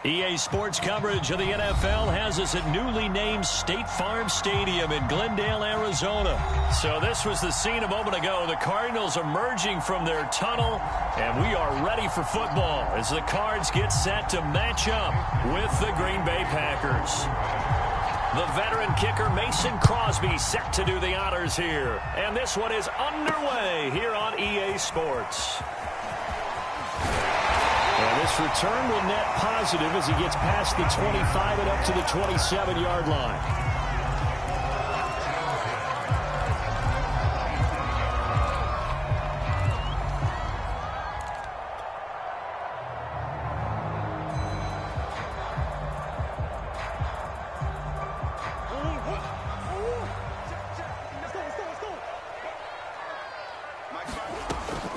EA Sports coverage of the NFL has us at newly named State Farm Stadium in Glendale, Arizona. So this was the scene a moment ago. The Cardinals emerging from their tunnel, and we are ready for football as the Cards get set to match up with the Green Bay Packers. The veteran kicker Mason Crosby set to do the honors here. And this one is underway here on EA Sports. And this return will net positive as he gets past the 25 and up to the 27-yard line.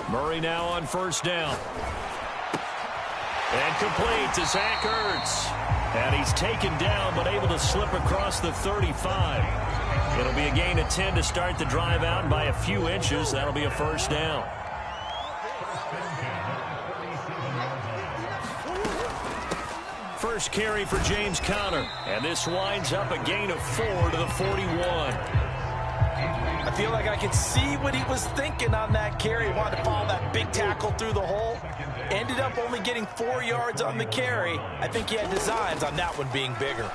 Murray now on first down. And complete to Zach Ertz. And he's taken down but able to slip across the 35. It'll be a gain of 10 to start the drive out by a few inches. That'll be a first down. First carry for James Conner. And this winds up a gain of 4 to the 41. I feel like I can see what he was thinking on that carry. He wanted to follow that big tackle through the hole. Ended up only getting 4 yards on the carry. I think he had designs on that one being bigger.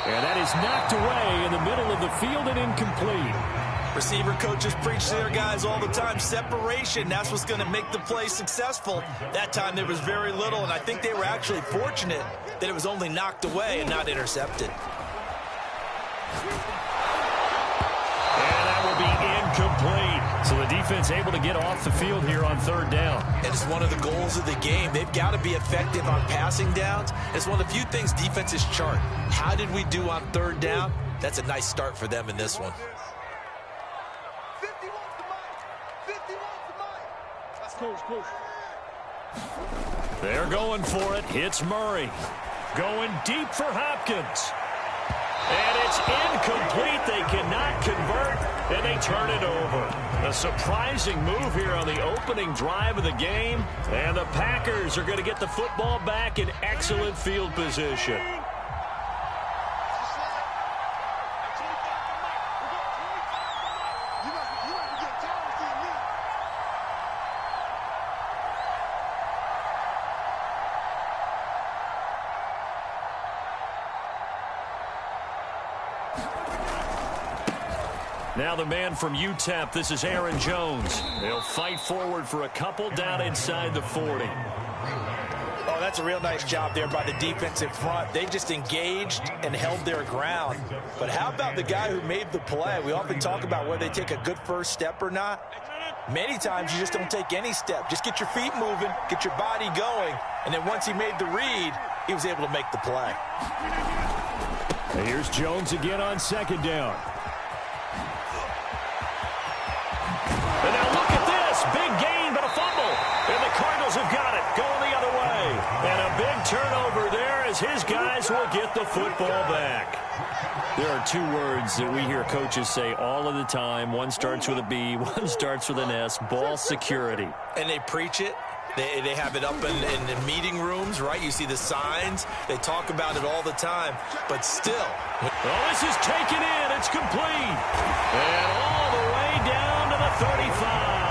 And that is knocked away in the middle of the field and incomplete. Receiver coaches preach to their guys all the time. Separation, that's what's going to make the play successful. That time there was very little, and I think they were actually fortunate that it was only knocked away and not intercepted. And that will be incomplete. So the defense able to get off the field here on third down. And it's one of the goals of the game. They've got to be effective on passing downs. It's one of the few things defenses chart. How did we do on third down? That's a nice start for them in this one. They're going for it. It's Murray. Going deep for Hopkins. And it's incomplete. They cannot convert, and they turn it over. A surprising move here on the opening drive of the game, and the Packers are going to get the football back in excellent field position. Now the man from UTEP, this is Aaron Jones. They'll fight forward for a couple down inside the 40. Oh, that's a real nice job there by the defensive front. They just engaged and held their ground. But how about the guy who made the play? We often talk about whether they take a good first step or not. Many times you just don't take any step. Just get your feet moving, get your body going, and then once he made the read, he was able to make the play. And here's Jones again on second down. And now look at this. Big gain, but a fumble. And the Cardinals have got it. Going the other way. And a big turnover there as his guys will get the football back. There are two words that we hear coaches say all of the time. One starts with a B, one starts with an S. Ball security. And they preach it. They have it up in meeting rooms, right? You see the signs. They talk about it all the time. But still. Oh, this is taken in. It's complete. And all the way down to the 35.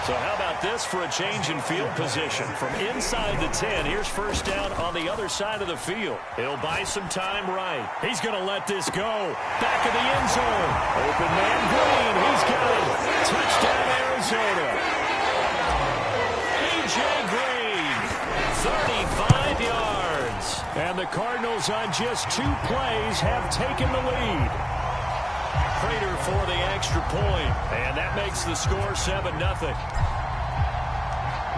So how about this for a change in field position? From inside the 10, here's first down on the other side of the field. He'll buy some time right. He's going to let this go. Back of the end zone. Open man Green. He's got it. Touchdown, Arizona. A.J. Green, 35 yards. And the Cardinals on just 2 plays have taken the lead. Prater for the extra point, and that makes the score 7-0.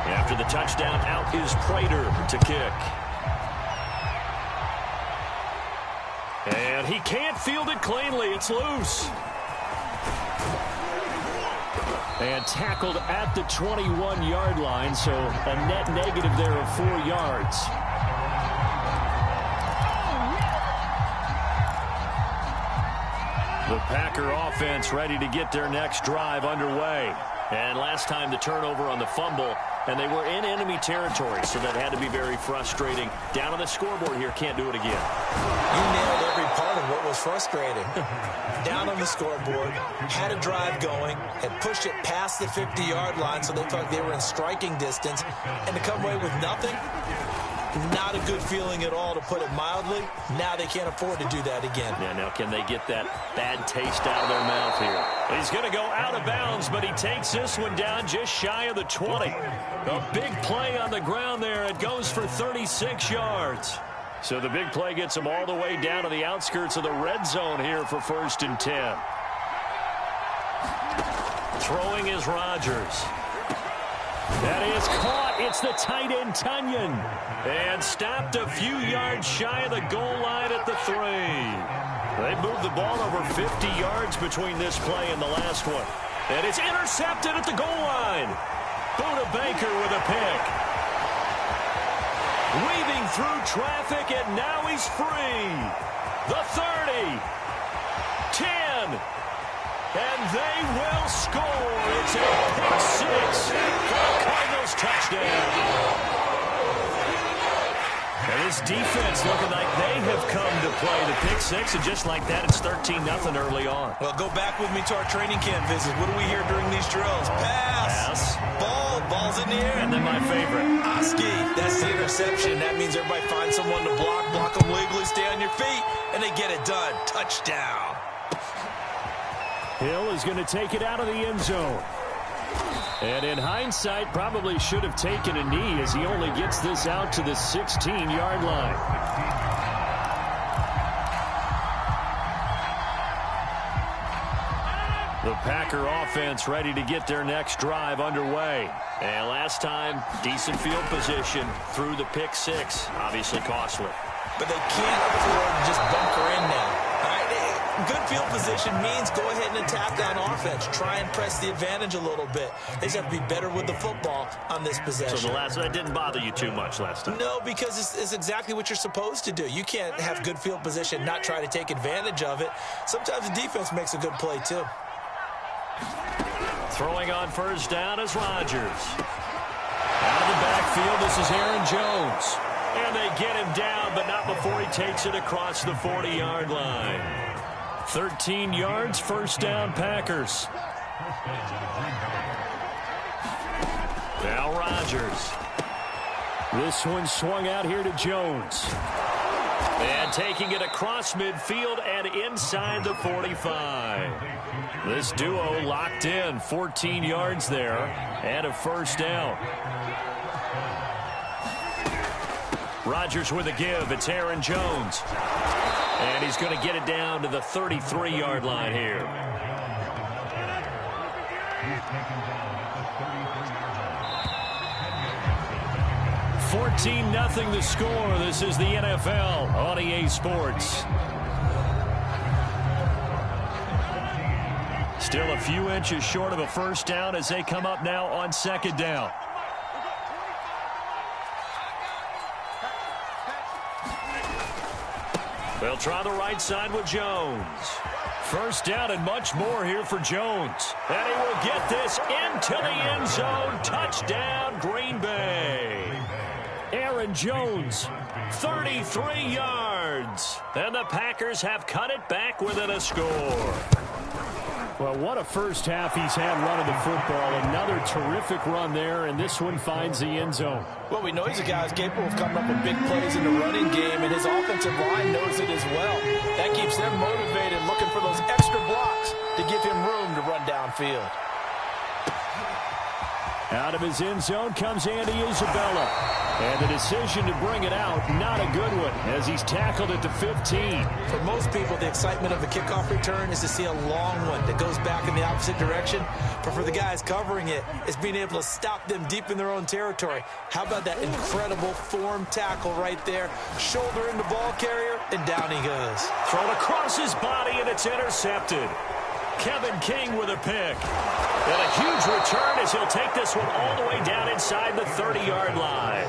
After the touchdown, out is Prater to kick. And he can't field it cleanly. It's loose. And tackled at the 21-yard line, so a net negative there of 4 yards. The Packer offense ready to get their next drive underway. And last time the turnover on the fumble, and they were in enemy territory, so that had to be very frustrating. Down on the scoreboard here, can't do it again. You nailed every part of what was frustrating. Down on the scoreboard, had a drive going, had pushed it past the 50-yard line so they thought they were in striking distance, and to come away with nothing, not a good feeling at all, to put it mildly. Now they can't afford to do that again. Yeah, now can they get that bad taste out of their mouth here? He's going to go out of bounds, but he takes this one down just shy of the 20. A big play on the ground there. It goes for 36 yards. So the big play gets him all the way down to the outskirts of the red zone here for 1st and 10. Throwing is Rodgers. That is caught. It's the tight end, Tunyon. And stopped a few yards shy of the goal line at the 3. They moved the ball over 50 yards between this play and the last one. And it's intercepted at the goal line. Buda Baker with a pick. Weaving through traffic, and now he's free. The 30. 10. And they will score. It's a pick 6 for the Cardinals touchdown. And this defense looking like they have come to play the pick 6, and just like that, it's 13-0 early on. Well, go back with me to our training camp visit. What do we hear during these drills? Pass. Ball's in the air. And then my favorite. Oski. That's the interception. That means everybody finds someone to block them legally, stay on your feet, and they get it done. Touchdown. Hill is going to take it out of the end zone. And in hindsight, probably should have taken a knee as he only gets this out to the 16-yard line. The Packer offense ready to get their next drive underway. And last time, decent field position through the pick 6. Obviously costly. But they can't afford to just bunker in now. Good field position means go ahead and attack on offense. Try and press the advantage a little bit. They just have to be better with the football on this possession. So that didn't bother you too much last time? No, because it's exactly what you're supposed to do. You can't have good field position, not try to take advantage of it. Sometimes the defense makes a good play, too. Throwing on 1st down is Rodgers. Out of the backfield, this is Aaron Jones. And they get him down, but not before he takes it across the 40-yard line. 13 yards, 1st down, Packers. Now Rodgers. This one swung out here to Jones. And taking it across midfield and inside the 45. This duo locked in, 14 yards there, and a 1st down. Rodgers with a give. It's Aaron Jones. And he's going to get it down to the 33-yard line here. $14-0 the score. This is the NFL on EA Sports. Still a few inches short of a 1st down as they come up now on 2nd down. They'll try the right side with Jones. 1st down and much more here for Jones. And he will get this into the end zone. Touchdown, Green Bay. Aaron Jones, 33 yards. And the Packers have cut it back within a score. Well, what a first half he's had running the football. Another terrific run there, and this one finds the end zone. Well, we know he's a guy who's capable of coming up with big plays in the running game, and his offensive line knows it as well. That keeps them motivated, looking for those extra blocks to give him room to run downfield. Out of his end zone comes Andy Isabella. And the decision to bring it out, not a good one, as he's tackled at the 15. For most people, the excitement of a kickoff return is to see a long one that goes back in the opposite direction. But for the guys covering it, it's being able to stop them deep in their own territory. How about that incredible form tackle right there? Shoulder in the ball carrier, and down he goes. Thrown across his body, and it's intercepted. Kevin King with a pick. And a huge return as he'll take this one all the way down inside the 30-yard line.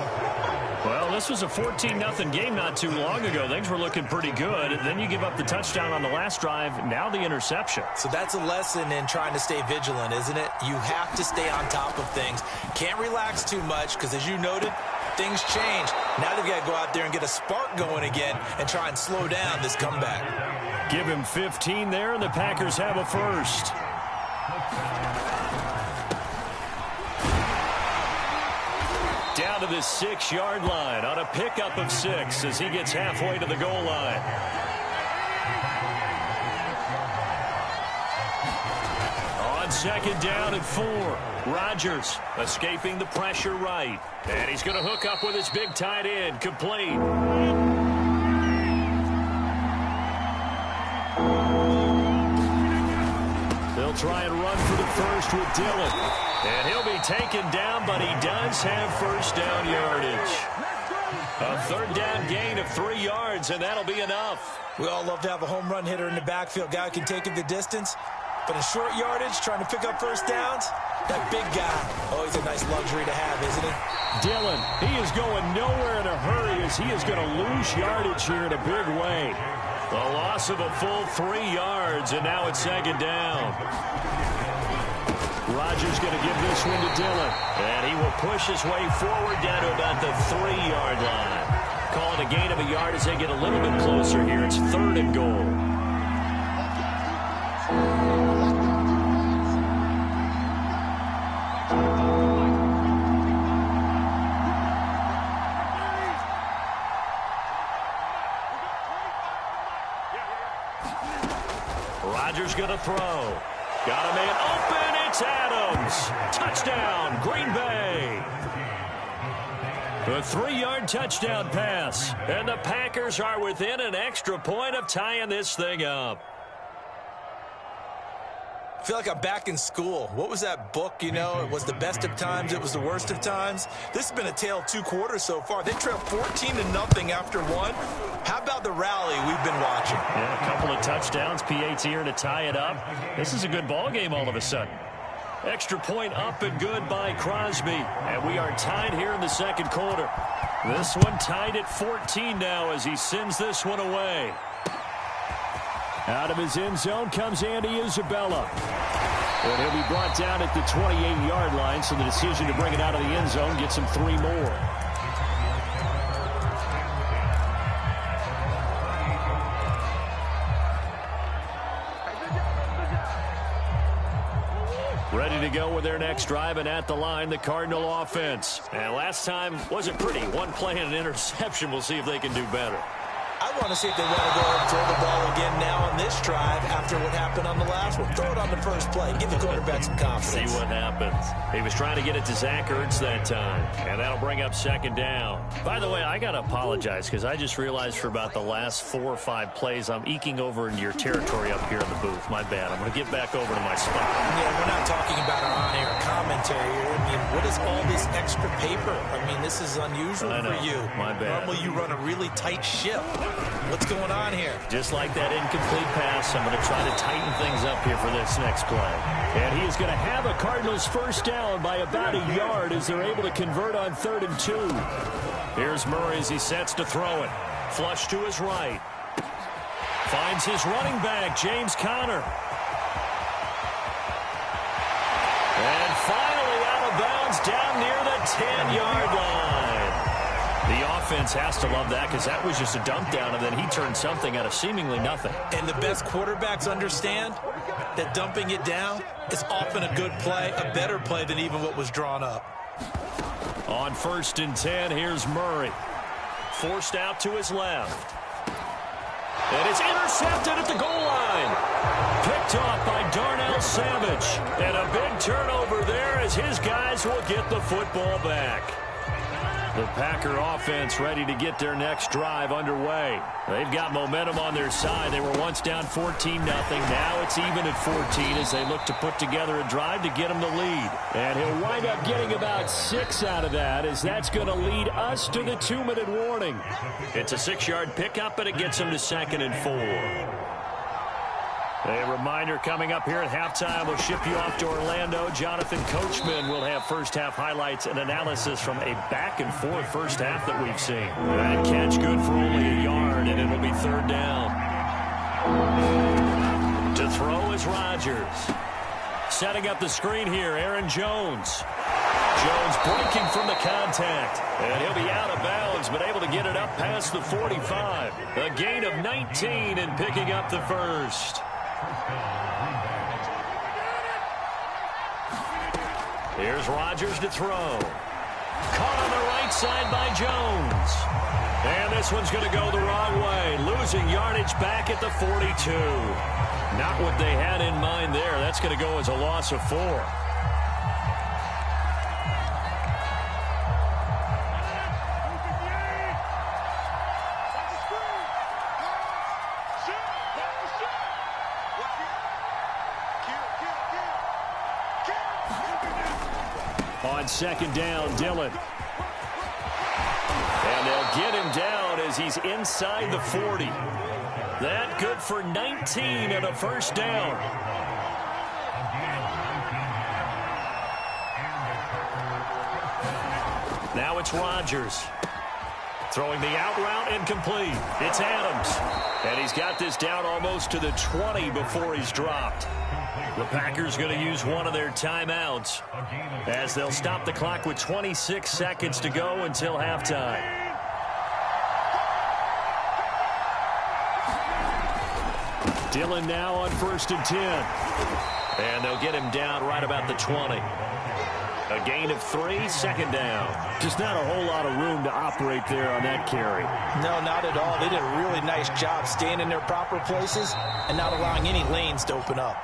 Well, this was a 14-0 game not too long ago. Things were looking pretty good. Then you give up the touchdown on the last drive. Now the interception. So that's a lesson in trying to stay vigilant, isn't it? You have to stay on top of things. Can't relax too much because, as you noted, things change. Now they've got to go out there and get a spark going again and try and slow down this comeback. Give him 15 there, and the Packers have a first. Down to the 6-yard line on a pickup of 6 as he gets halfway to the goal line. On second down and 4, Rodgers escaping the pressure right. And he's going to hook up with his big tight end, complete. They'll try and run for the first with Dillon. And he'll be taken down, but he does have first down yardage. A third down gain of 3 yards, and that'll be enough. We all love to have a home run hitter in the backfield. Guy who can take it the distance. But in short yardage, trying to pick up first downs, that big guy, always a nice luxury to have, isn't it? Dillon, he is going nowhere in a hurry as he is going to lose yardage here in a big way. The loss of a full 3 yards, and now it's second down. Rodgers going to give this one to Dillon, and he will push his way forward down to about the 3-yard line. Call it a gain of a yard as they get a little bit closer here. It's 3rd and goal. Rodgers going to throw. Got a man open. It's Adams. Touchdown, Green Bay. A 3-yard touchdown pass. And the Packers are within an extra point of tying this thing up. I feel like I'm back in school. What was that book, you know? It was the best of times. It was the worst of times. This has been a tale of 2 quarters so far. They trailed 14-0 after 1. How about the rally we've been watching? Yeah, a couple of touchdowns. PAT here to tie it up. This is a good ball game all of a sudden. Extra point up and good by Crosby. And we are tied here in the second quarter. This one tied at 14 now as he sends this one away. Out of his end zone comes Andy Isabella. And he'll be brought down at the 28-yard line, so the decision to bring it out of the end zone gets him 3 more. Ready to go with their next drive, and at the line, the Cardinal offense. And last time wasn't pretty. 1 play and an interception. We'll see if they can do better. I want to see if they want to go and throw the ball again now on this drive after what happened on the last one. Throw it on the first play. Give the quarterback some confidence. See what happens. He was trying to get it to Zach Ertz that time, and that'll bring up second down. By the way, I got to apologize because I just realized for about the last 4 or 5 plays, I'm eking over into your territory up here in the booth. My bad. I'm going to get back over to my spot. Yeah, we're not talking about our on-air commentary here. I mean, what is all this extra paper? I mean, this is unusual for you. My bad. Normally you run a really tight ship. What's going on here? Just like that incomplete pass, I'm going to try to tighten things up here for this next play. And he is going to have a Cardinals first down by about a yard as they're able to convert on 3rd and 2. Here's Murray as he sets to throw it. Flush to his right. Finds his running back, James Conner. And finally out of bounds down near the 10-yard line. The offense has to love that because that was just a dump down, and then he turned something out of seemingly nothing. And the best quarterbacks understand that dumping it down is often a good play, a better play than even what was drawn up. On 1st and 10, here's Murray. Forced out to his left. And it's intercepted at the goal line. Picked off by Darnell Savage. And a big turnover there as his guys will get the football back. The Packer offense ready to get their next drive underway. They've got momentum on their side. They were once down 14-0. Now it's even at 14 as they look to put together a drive to get them the lead. And he'll wind up getting about 6 out of that as that's going to lead us to the 2-minute warning. It's a 6-yard pickup, and it gets them to 2nd and 4. A reminder coming up here at halftime, we'll ship you off to Orlando. Jonathan Coachman will have first-half highlights and analysis from a back-and-forth first half that we've seen. That catch good for only a yard, and it'll be third down. To throw is Rodgers. Setting up the screen here, Aaron Jones. Jones breaking from the contact, and he'll be out of bounds, but able to get it up past the 45. A gain of 19 and picking up the first. Here's Rodgers to throw. Caught on the right side by Jones. And this one's going to go the wrong way. Losing yardage back at the 42. Not what they had in mind there. That's going to go as a loss of 4. On second down, Dillon. And they'll get him down as he's inside the 40. That good for 19 and a first down. Now it's Rodgers. Throwing the out route and complete. It's Adams. And he's got this down almost to the 20 before he's dropped. The Packers going to use one of their timeouts as they'll stop the clock with 26 seconds to go until halftime. Dillon now on 1st and 10. And they'll get him down right about the 20. A gain of 3, second down. Just not a whole lot of room to operate there on that carry. No, not at all. They did a really nice job staying in their proper places and not allowing any lanes to open up.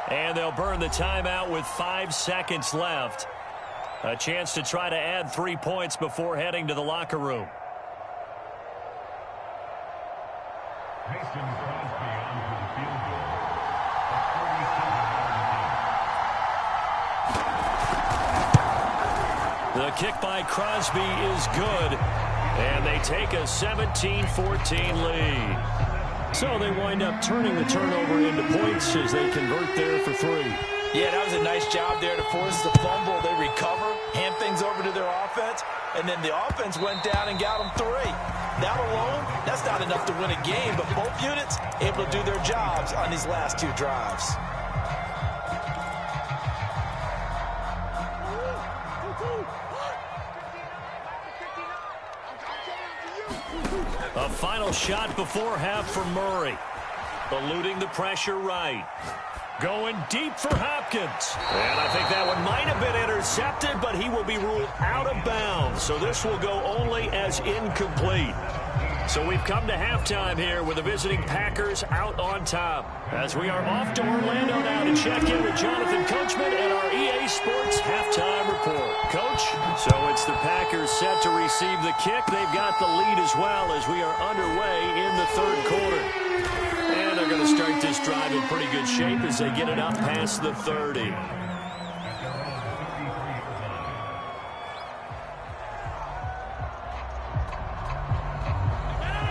And they'll burn the timeout with 5 seconds left. A chance to try to add 3 points before heading to the locker room. The kick by Crosby is good, and they take a 17-14 lead. So they wind up turning the turnover into points as they convert there for 3. Yeah, that was a nice job there to force the fumble. They recover, hand things over to their offense, and then the offense went down and got them 3. That alone, that's not enough to win a game, but both units able to do their jobs on these last 2 drives. A final shot before half for Murray. Eluding the pressure right. Going deep for Hopkins. And I think that one might have been intercepted, but he will be ruled out of bounds. So this will go only as incomplete. So we've come to halftime here with the visiting Packers out on top. As we are off to Orlando now to check in with Jonathan Coachman and our EA Sports halftime report. Coach, so it's the Packers set to receive the kick. They've got the lead as well as we are underway in the 3rd quarter. And they're going to start this drive in pretty good shape as they get it up past the 30.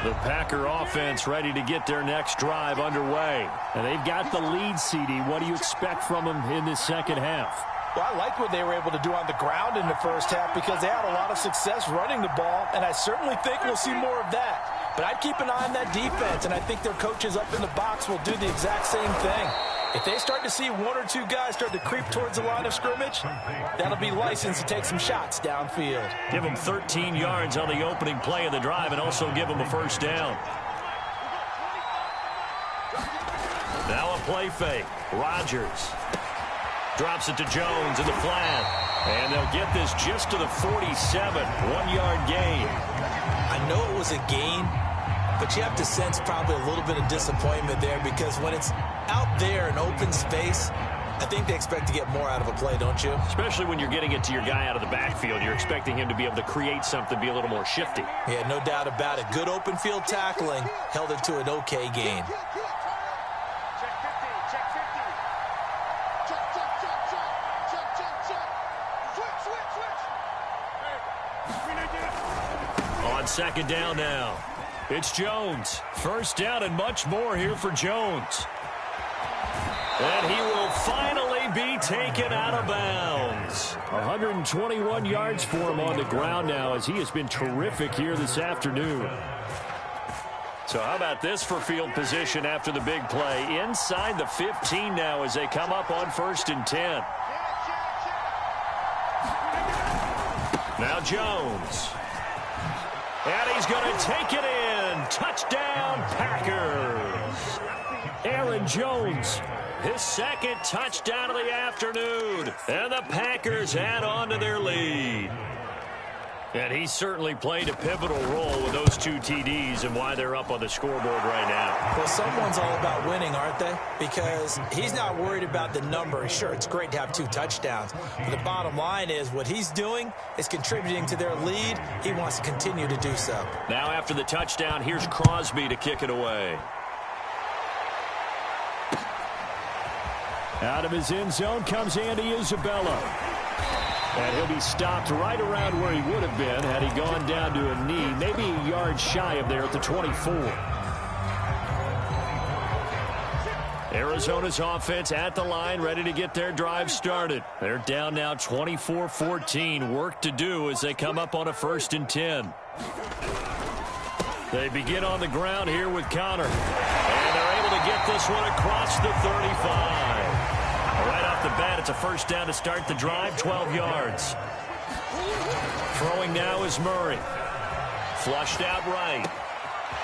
The Packer offense ready to get their next drive underway. And they've got the lead, CD. What do you expect from them in this second half? Well, I like what they were able to do on the ground in the first half because they had a lot of success running the ball, and I certainly think we'll see more of that. But I'd keep an eye on that defense, and I think their coaches up in the box will do the exact same thing. If they start to see 1 or 2 guys start to creep towards the line of scrimmage, that'll be licensed to take some shots downfield. Give them 13 yards on the opening play of the drive and also give them a first down. Now a play fake. Rodgers drops it to Jones in the flat. And they'll get this just to the 47. 1-yard gain. I know it was a gain, but you have to sense probably a little bit of disappointment there because when it's out there in open space, I think they expect to get more out of a play, don't you? Especially when you're getting it to your guy out of the backfield. You're expecting him to be able to create something, be a little more shifty. Yeah, no doubt about it. Good open field tackling held it to an okay gain. On second down now, it's Jones. First down and much more here for Jones. And he will finally be taken out of bounds. 121 yards for him on the ground now as he has been terrific here this afternoon. So how about this for field position after the big play? Inside the 15 now as they come up on 1st and 10. Now Jones. And he's going to take it in. Touchdown, Packers. Aaron Jones. His second touchdown of the afternoon. And the Packers add on to their lead. And he certainly played a pivotal role with those 2 TDs and why they're up on the scoreboard right now. Well, someone's all about winning, aren't they? Because he's not worried about the number. Sure, it's great to have 2 touchdowns. But the bottom line is what he's doing is contributing to their lead. He wants to continue to do so. Now after the touchdown, here's Crosby to kick it away. Out of his end zone comes Andy Isabella. And he'll be stopped right around where he would have been had he gone down to a knee, maybe a yard shy of there at the 24. Arizona's offense at the line, ready to get their drive started. They're down now 24-14. Work to do as they come up on a 1st and 10. They begin on the ground here with Connor. And they're able to get this one across the 35. Right off the bat, it's a 1st down to start the drive, 12 yards. Throwing now is Murray. Flushed out right.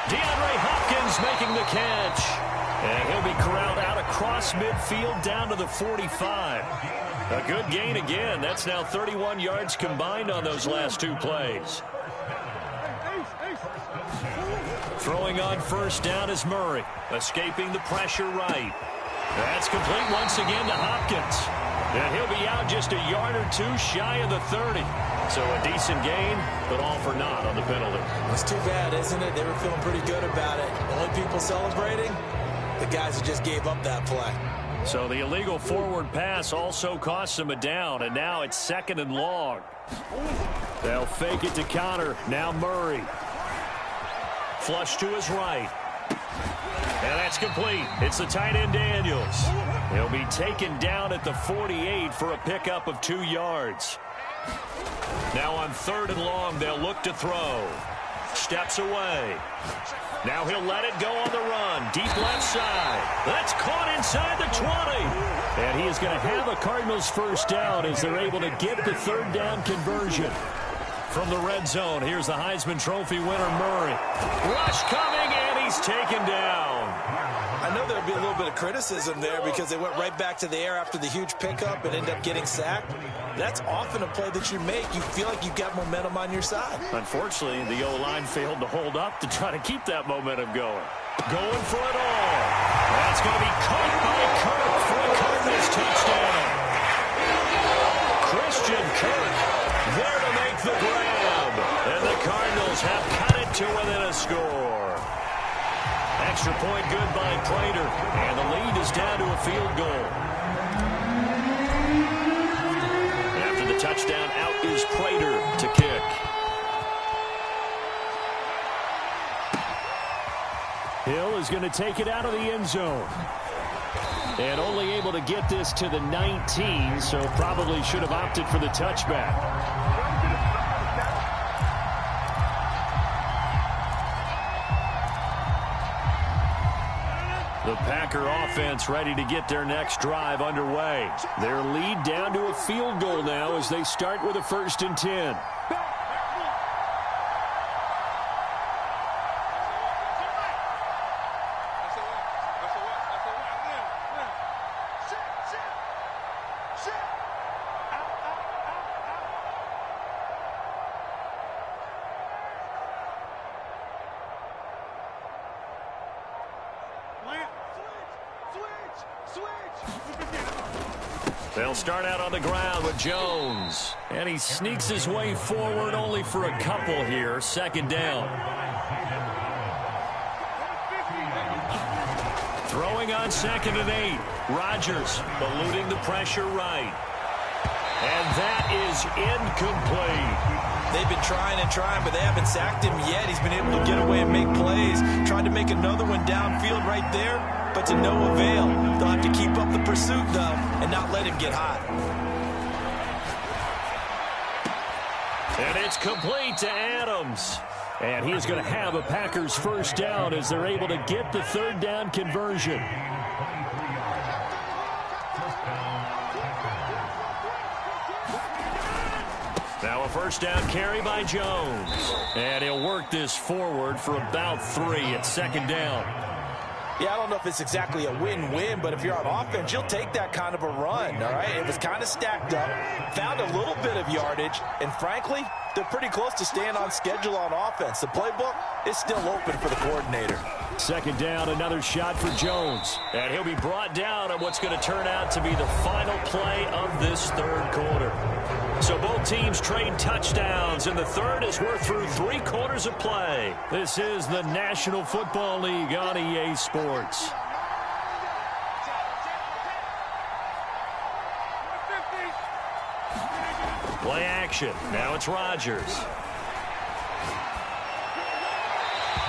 DeAndre Hopkins making the catch. And he'll be corralled out across midfield down to the 45. A good gain again. That's now 31 yards combined on those last 2 plays. Throwing on 1st down is Murray. Escaping the pressure right. That's complete once again to Hopkins. And he'll be out just a yard or 2 shy of the 30. So a decent gain, but all for naught on the penalty. It's too bad, isn't it? They were feeling pretty good about it. Only people celebrating, the guys who just gave up that play. So the illegal forward pass also cost them a down, and now it's 2nd and long. They'll fake it to Connor. Now Murray. Flush to his right. And that's complete. It's the tight end Daniels. He'll be taken down at the 48 for a pickup of 2 yards. Now on 3rd and long, they'll look to throw. Steps away. Now he'll let it go on the run. Deep left side. That's caught inside the 20. And he is going to have a Cardinals 1st down as they're able to get the 3rd down conversion. From the red zone, here's the Heisman Trophy winner, Murray. Rush coming, and he's taken down. I know there'll be a little bit of criticism there because they went right back to the air after the huge pickup and ended up getting sacked. That's often a play that you make. You feel like you've got momentum on your side. Unfortunately, the O-line failed to hold up to try to keep that momentum going. Going for it all. That's going to be caught by Kirk for a Cardinals touchdown. Christian Kirk there to make the grab. And the Cardinals have cut it to within a score. Extra point good by Prater. And the lead is down to a field goal. After the touchdown, out is Prater to kick. Hill is going to take it out of the end zone. And only able to get this to the 19, so probably should have opted for the touchback. The Packer offense ready to get their next drive underway. Their lead down to a field goal now as they start with a 1st and 10. They'll start out on the ground with Jones. And he sneaks his way forward only for a couple here. 2nd down. Throwing on 2nd and 8. Rodgers eluding the pressure right. And that is incomplete. They've been trying and trying, but they haven't sacked him yet. He's been able to get away and make plays. Tried to make another one downfield right there, but to no avail. They'll have to keep up the pursuit, though, and not let him get hot. And it's complete to Adams. And he is going to have a Packers first down as they're able to get the third down conversion. Now a first down carry by Jones. And he'll work this forward for about 3 at second down. Yeah, I don't know if it's exactly a win-win, but if you're on offense, you'll take that kind of a run, all right? It was kind of stacked up, found a little bit of yardage, and frankly, they're pretty close to staying on schedule on offense. The playbook is still open for the coordinator. Second down, another shot for Jones. And he'll be brought down on what's going to turn out to be the final play of this third quarter. So both teams trade touchdowns, and the third as we're through 3 quarters of play. This is the National Football League on EA Sports. Play action. Now it's Rodgers.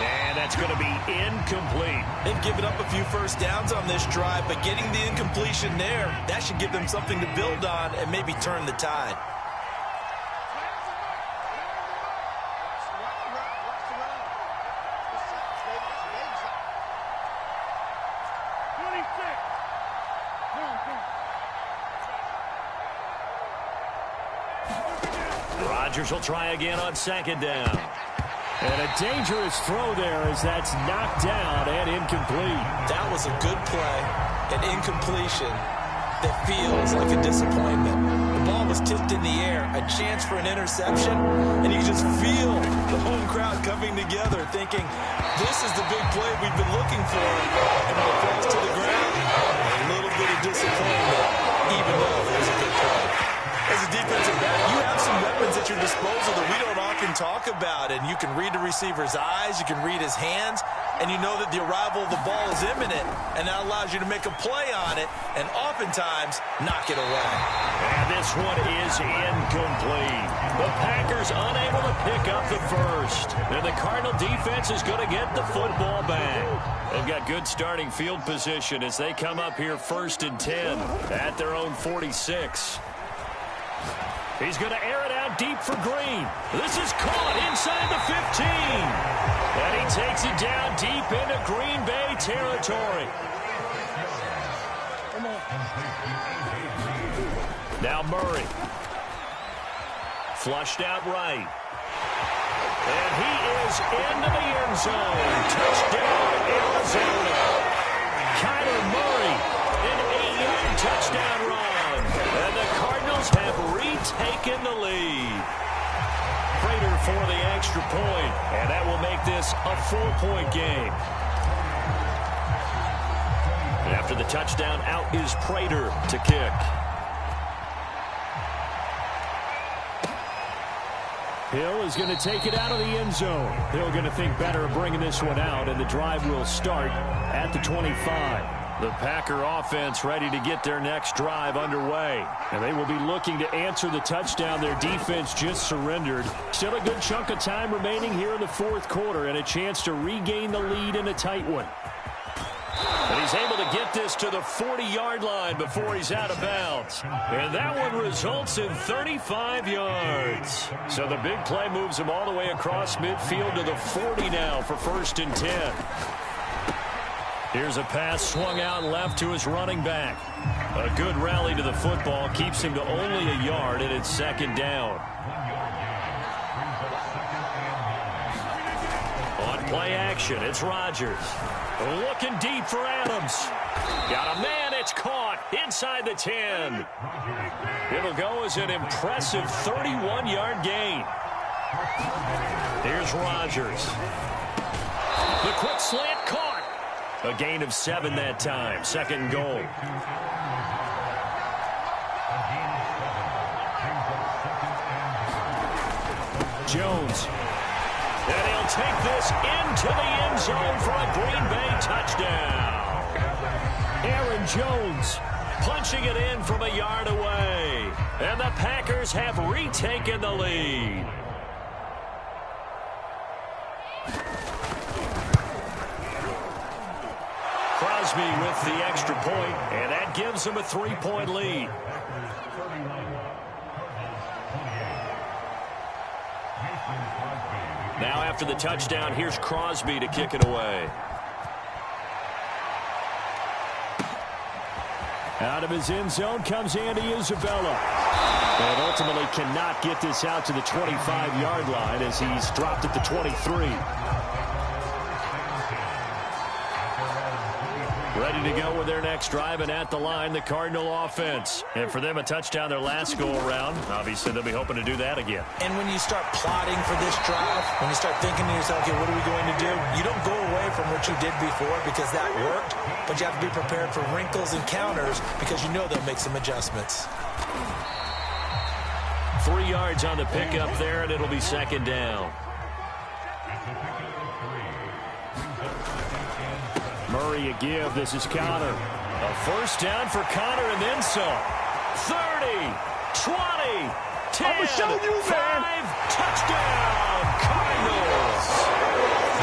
And that's going to be incomplete. They've given up a few first downs on this drive, but getting the incompletion there, that should give them something to build on and maybe turn the tide. Rodgers will try again on second down. And a dangerous throw there as that's knocked down and incomplete. That was a good play, an incompletion that feels like a disappointment. The ball was tipped in the air, a chance for an interception, and you just feel the home crowd coming together thinking, this is the big play we've been looking for. And when it falls to the ground, a little bit of disappointment, even though it was a good play. As a defensive back, you have some weapons at your disposal that we don't often talk about, and you can read the receiver's eyes, you can read his hands, and you know that the arrival of the ball is imminent, and that allows you to make a play on it, and oftentimes knock it away. And this one is incomplete. The Packers unable to pick up the first, and the Cardinal defense is going to get the football back. They've got good starting field position as they come up here 1st and 10 at their own 46. He's going to air it out deep for Green. This is caught inside the 15. And he takes it down deep into Green Bay territory. Now Murray. Flushed out right. And he is into the end zone. Touchdown, Arizona. Kyler Murray, an 8-yard touchdown run. And the Cardinals have retaken the lead. Prater for the extra point, and that will make this a 4-point game. And after the touchdown, out is Prater to kick. Hill is going to take it out of the end zone. Hill going to think better of bringing this one out, and the drive will start at the 25. The Packer offense ready to get their next drive underway. And they will be looking to answer the touchdown their defense just surrendered. Still a good chunk of time remaining here in the 4th quarter and a chance to regain the lead in a tight one. And he's able to get this to the 40-yard line before he's out of bounds. And that one results in 35 yards. So the big play moves him all the way across midfield to the 40 now for 1st and 10. Here's a pass swung out left to his running back. A good rally to the football keeps him to only a yard, and it's 2nd down. On play action, it's Rodgers. Looking deep for Adams. Got a man, it's caught inside the 10. It'll go as an impressive 31-yard gain. Here's Rodgers. The quick slant caught. A gain of 7 that time. 2nd and goal. Jones. And he'll take this into the end zone for a Green Bay touchdown. Aaron Jones punching it in from a yard away. And the Packers have retaken the lead. with the extra point, and that gives them a 3-point lead. Now after the touchdown, here's Crosby to kick it away. Out of his end zone comes Andy Isabella. And ultimately cannot get this out to the 25-yard line as he's dropped at the 23. Ready to go with their next drive, and at the line, the Cardinal offense. And for them, a touchdown their last go-around. Obviously, they'll be hoping to do that again. And when you start plotting for this drive, when you start thinking to yourself, okay, what are we going to do? You don't go away from what you did before because that worked, but you have to be prepared for wrinkles and counters because you know they'll make some adjustments. 3 yards on the pickup there, and it'll be second down. Murray a give. This is Conner. A first down for Conner and then some. 30, 20, 10, 5, touchdown, Cardinals.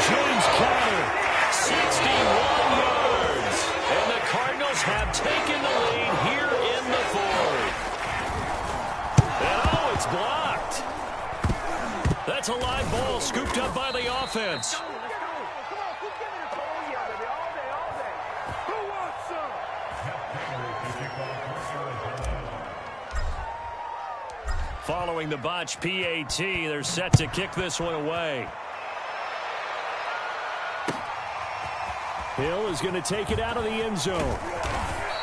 James Conner, 61 yards. And the Cardinals have taken the lead here in the fourth. And oh, it's blocked. That's a live ball scooped up by the offense. Following the botch PAT, they're set to kick this one away. Hill is going to take it out of the end zone.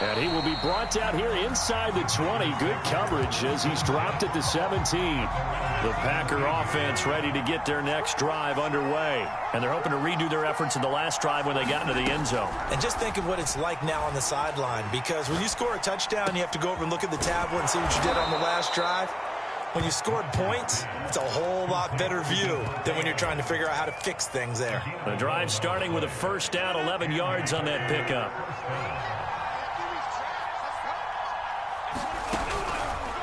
And he will be brought down here inside the 20. Good coverage as he's dropped at the 17. The Packer offense ready to get their next drive underway. And they're hoping to redo their efforts in the last drive when they got into the end zone. And just think of what it's like now on the sideline, because when you score a touchdown, you have to go over and look at the tablet and see what you did on the last drive. When you scored points, it's a whole lot better view than when you're trying to figure out how to fix things there. The drive starting with a first down, 11 yards on that pickup.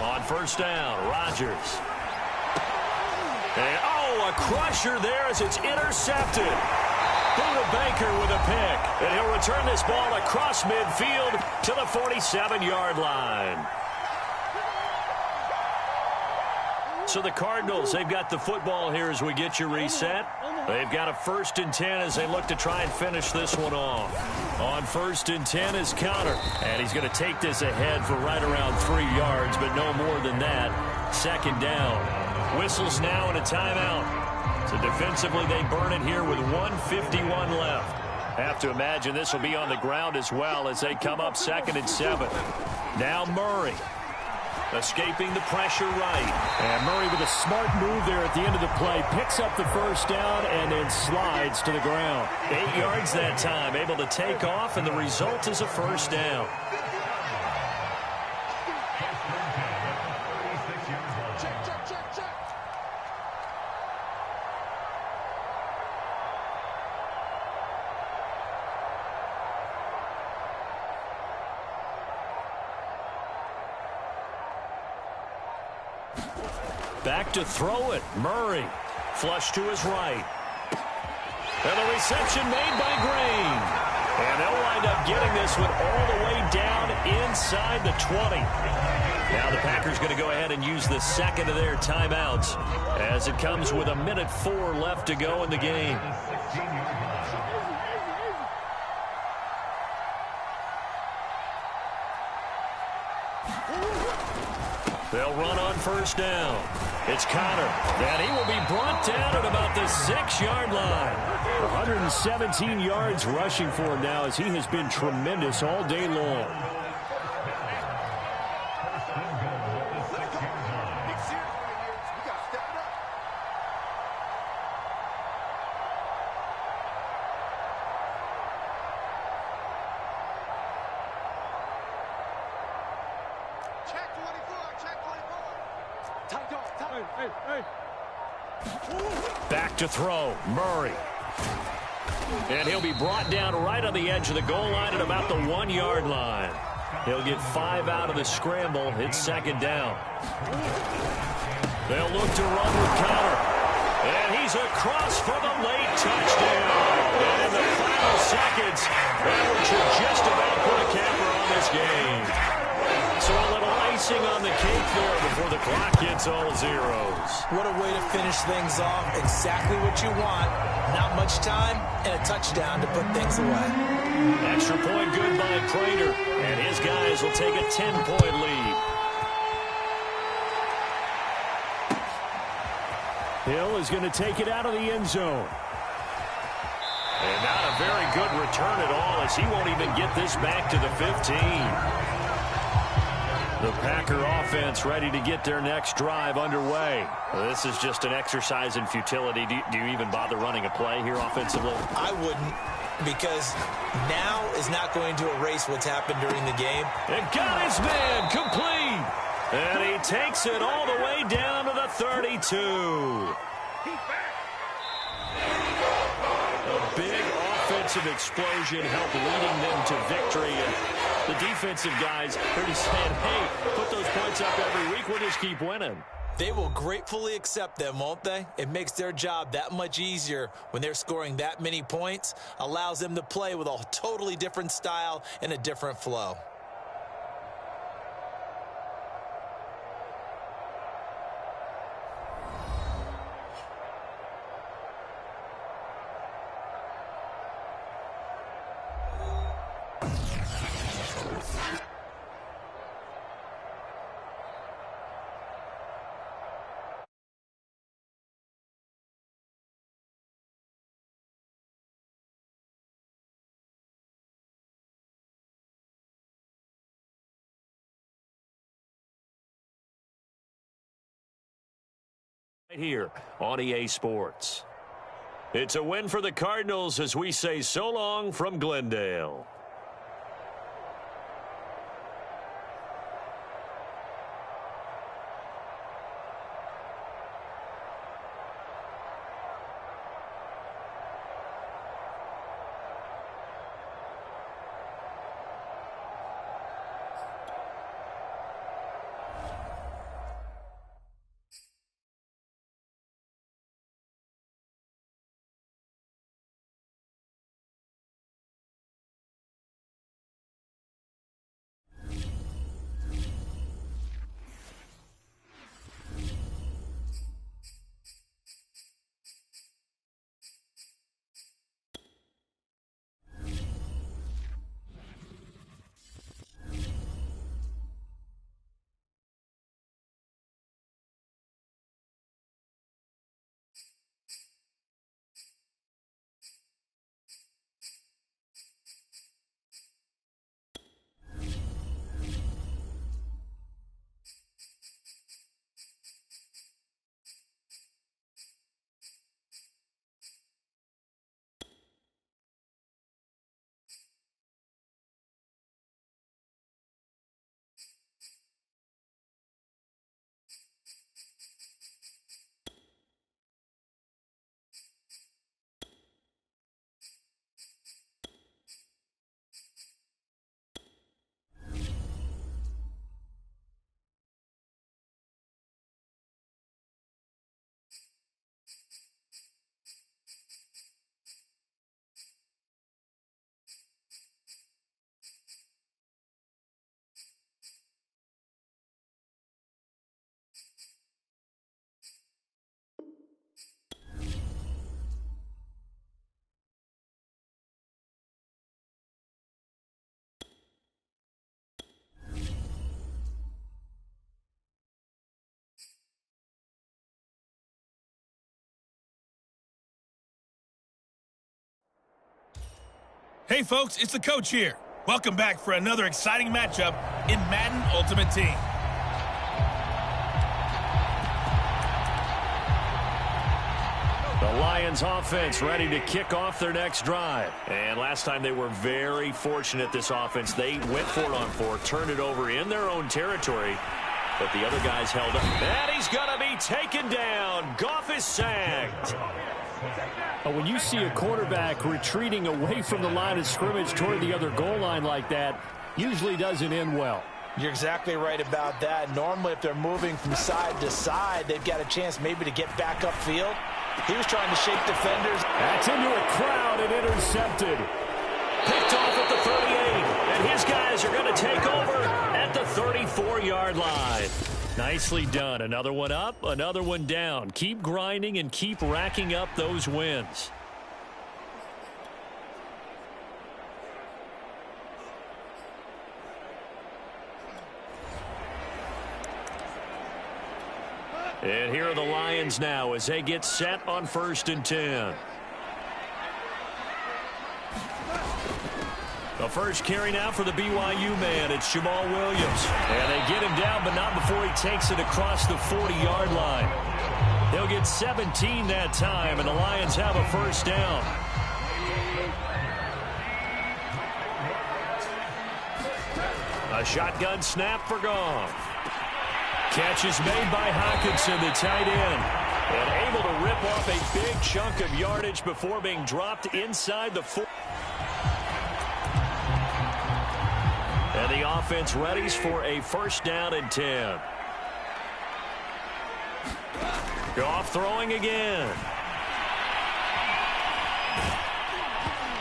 On first down, Rodgers. And, a crusher there as it's intercepted. Buda Baker with a pick. And he'll return this ball across midfield to the 47-yard line. So the Cardinals, they've got the football here as we get you reset. They've got a 1st and 10 as they look to try and finish this one off. On 1st and 10 is Conner. And he's going to take this ahead for right around 3 yards, but no more than that. Second down. Whistles now and a timeout. So defensively, they burn it here with 1:51 left. Have to imagine this will be on the ground as well as they come up 2nd and 7. Now Murray. Escaping the pressure right. And Murray with a smart move there at the end of the play. Picks up the first down and then slides to the ground. 8 yards that time. Able to take off, and the result is a first down. Back to throw it. Murray. Flush to his right. And the reception made by Green. And they'll wind up getting this one all the way down inside the 20. Now the Packers going to go ahead and use the second of their timeouts as it comes with 1:04 left to go in the game. They'll run on first down. It's Conner. And he will be brought down at about the 6-yard line. 117 yards rushing for him now as he has been tremendous all day long. Back to throw, Murray. And he'll be brought down right on the edge of the goal line at about the 1-yard line. He'll get 5 out of the scramble. It's second down. They'll look to run with Conner. And he's across for the late touchdown. And in the final those seconds. That one should just about put a capper on this game. So a little icing on the cake there before the clock hits all zeros. What a way to finish things off. Exactly what you want. Not much time and a touchdown to put things away. Extra point good by Prater. And his guys will take a 10-point lead. Hill is going to take it out of the end zone. And not a very good return at all, as he won't even get this back to the 15. The Packer offense ready to get their next drive underway. Well, this is just an exercise in futility. Do you even bother running a play here offensively? I wouldn't, because now is not going to erase what's happened during the game. And got his man complete. And he takes it all the way down to the 32. A big offensive explosion helped leading them to victory. And the defensive guys are just saying, hey, put those points up every week. We'll just keep winning. They will gratefully accept them, won't they? It makes their job that much easier when they're scoring that many points. Allows them to play with a totally different style and a different flow. Here on EA Sports. It's a win for the Cardinals as we say so long from Glendale. Hey folks, it's the coach here. Welcome back for another exciting matchup in Madden Ultimate Team. The Lions offense ready to kick off their next drive. And last time they were very fortunate, this offense. They went for it on 4, turned it over in their own territory. But the other guys held up. And he's going to be taken down. Goff is sacked. When you see a quarterback retreating away from the line of scrimmage toward the other goal line like that, usually doesn't end well. You're exactly right about that. Normally, if they're moving from side to side, they've got a chance maybe to get back upfield. He was trying to shake defenders. That's into a crowd and intercepted. Picked off at the 38, and his guys are going to take over at the 34-yard line. Nicely done. Another one up, another one down. Keep grinding and keep racking up those wins. And here are the Lions now as they get set on 1st and 10. The first carry now for the BYU man. It's Jamal Williams. And they get him down, but not before he takes it across the 40-yard line. They'll get 17 that time, and the Lions have a first down. A shotgun snap for Goff. Catch is made by Hockenson, the tight end. And able to rip off a big chunk of yardage before being dropped inside the 4. And the offense readies for a first down and 10. Goff throwing again.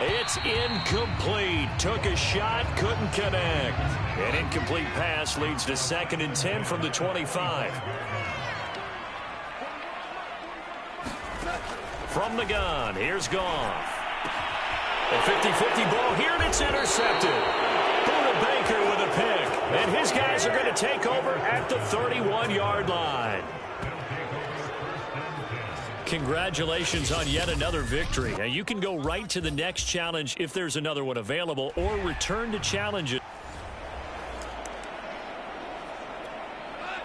It's incomplete. Took a shot, couldn't connect. An incomplete pass leads to 2nd and 10 from the 25. From the gun, here's Goff. A 50-50 ball here, and it's intercepted. Buda Baker with a pick. And his guys are going to take over at the 31-yard line. Congratulations on yet another victory. Now you can go right to the next challenge if there's another one available, or return to challenge it.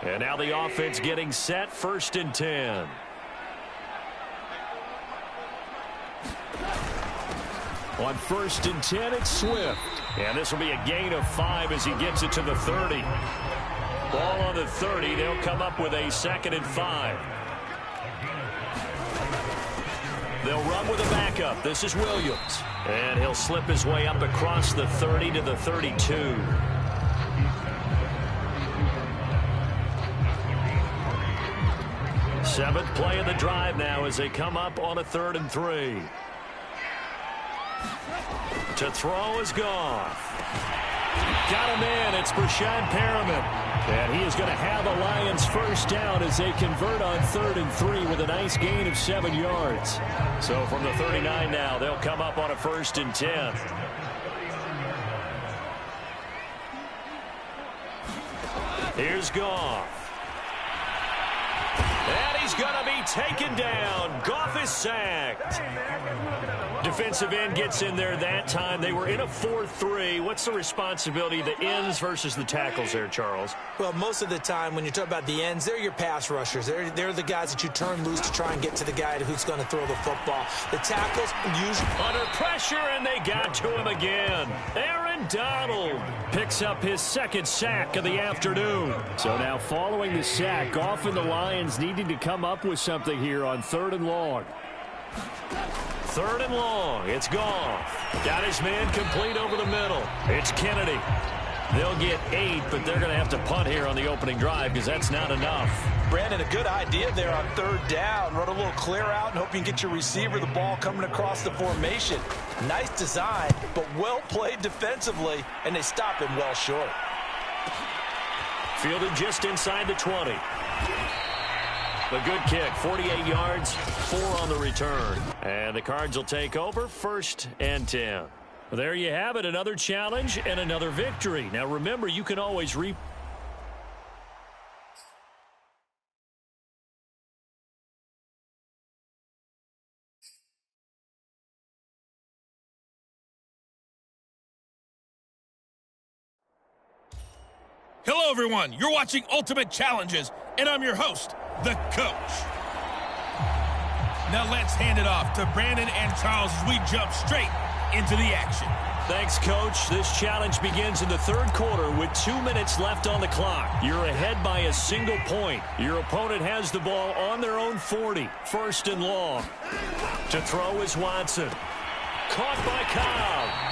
And now the offense getting set, 1st and 10. On 1st and 10, it's Swift. And this will be a gain of 5 as he gets it to the 30. Ball on the 30. They'll come up with a 2nd and 5. They'll run with a backup. This is Williams. And he'll slip his way up across the 30 to the 32. Seventh play of the drive now as they come up on a 3rd and 3. To throw is Goff. Got him in. It's Breshad Perriman. And he is going to have a Lions first down as they convert on 3rd and 3 with a nice gain of 7 yards. So from the 39 now, they'll come up on a 1st and 10. Here's Goff. And he's going to be taken down. Goff is sacked. Defensive end gets in there that time. They were in a 4-3. What's the responsibility of the ends versus the tackles there, Charles? Well, most of the time when you talk about the ends, they're your pass rushers. They're the guys that you turn loose to try and get to the guy who's going to throw the football. The tackles usually under pressure, and they got to him again. Aaron Donald picks up his 2nd sack of the afternoon. So now following the sack, Goff and the Lions needing to come up with something here on 3rd and long. 3rd and long. It's Goff. Got his man complete over the middle. It's Kennedy. They'll get 8, but they're going to have to punt here on the opening drive because that's not enough. Brandon, a good idea there on 3rd down. Run a little clear out and hope you can get your receiver the ball coming across the formation. Nice design, but well played defensively, and they stop him well short. Fielded just inside the 20. A good kick, 48 yards, 4 on the return. And the Cards will take over, 1st and 10. Well, there you have it, another challenge and another victory. Now remember, you can always Hello, everyone. You're watching Ultimate Challenges, and I'm your host, the Coach. Now let's hand it off to Brandon and Charles as we jump straight into the action. Thanks, Coach. This challenge begins in the 3rd quarter with 2 minutes left on the clock. You're ahead by a single point. Your opponent has the ball on their own 40, 1st and long. To throw is Watson. Caught by Cobb.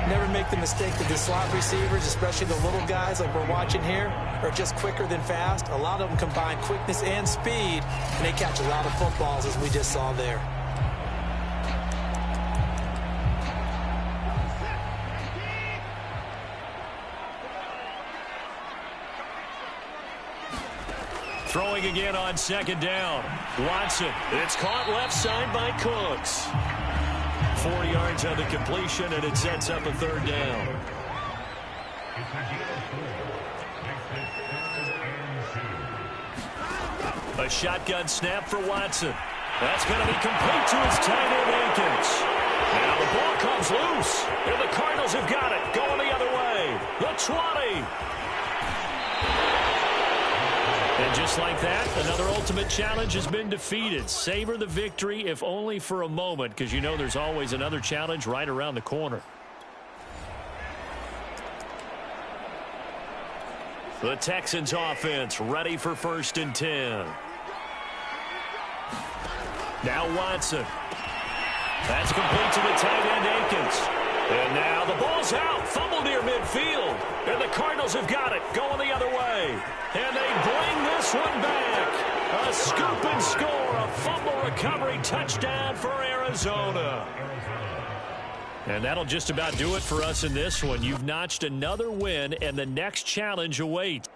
Never make the mistake that the slot receivers, especially the little guys like we're watching here, are just quicker than fast. A lot of them combine quickness and speed, and they catch a lot of footballs, as we just saw there. Throwing again on second down. Watson. It's caught left side by Cooks. 4 yards on the completion, and it sets up a third down. A shotgun snap for Watson. That's going to be complete to his tight end, Akins. Now the ball comes loose, and the Cardinals have got it. Going the other way. The 20. And just like that, another ultimate challenge has been defeated. Savor the victory, if only for a moment, because you know there's always another challenge right around the corner. The Texans offense ready for 1st and 10. Now Watson. That's complete to the tight end, Akins. And now the ball's out. Fumble near midfield. And the Cardinals have got it. Going the other way. And they bring this one back. A scoop and score. A fumble recovery touchdown for Arizona. And that'll just about do it for us in this one. You've notched another win, and the next challenge awaits.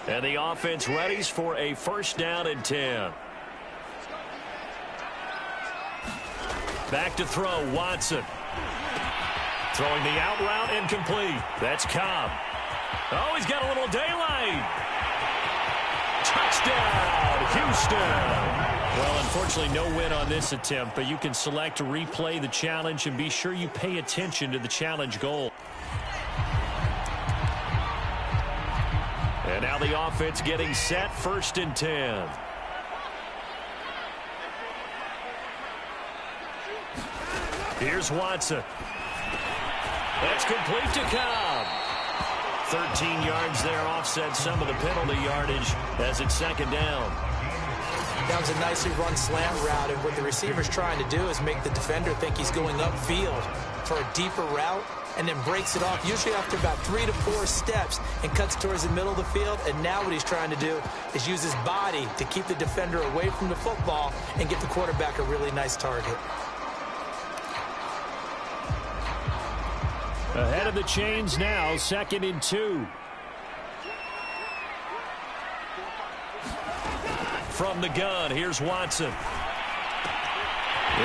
And the offense readies for a 1st down and 10. Back to throw, Watson. Throwing the out route, incomplete. That's Cobb. Oh, he's got a little daylight. Touchdown, Houston. Well, unfortunately, no win on this attempt, but you can select to replay the challenge and be sure you pay attention to the challenge goal. And now the offense getting set, 1st and 10. Here's Watson. That's complete to Cobb. 13 yards there, offset some of the penalty yardage as it's 2nd down. That was a nicely run slant route, and what the receiver's trying to do is make the defender think he's going upfield for a deeper route, and then breaks it off, usually after about 3 to 4 steps, and cuts towards the middle of the field. And now what he's trying to do is use his body to keep the defender away from the football and get the quarterback a really nice target. Ahead of the chains now, 2nd and 2. From the gun, here's Watson.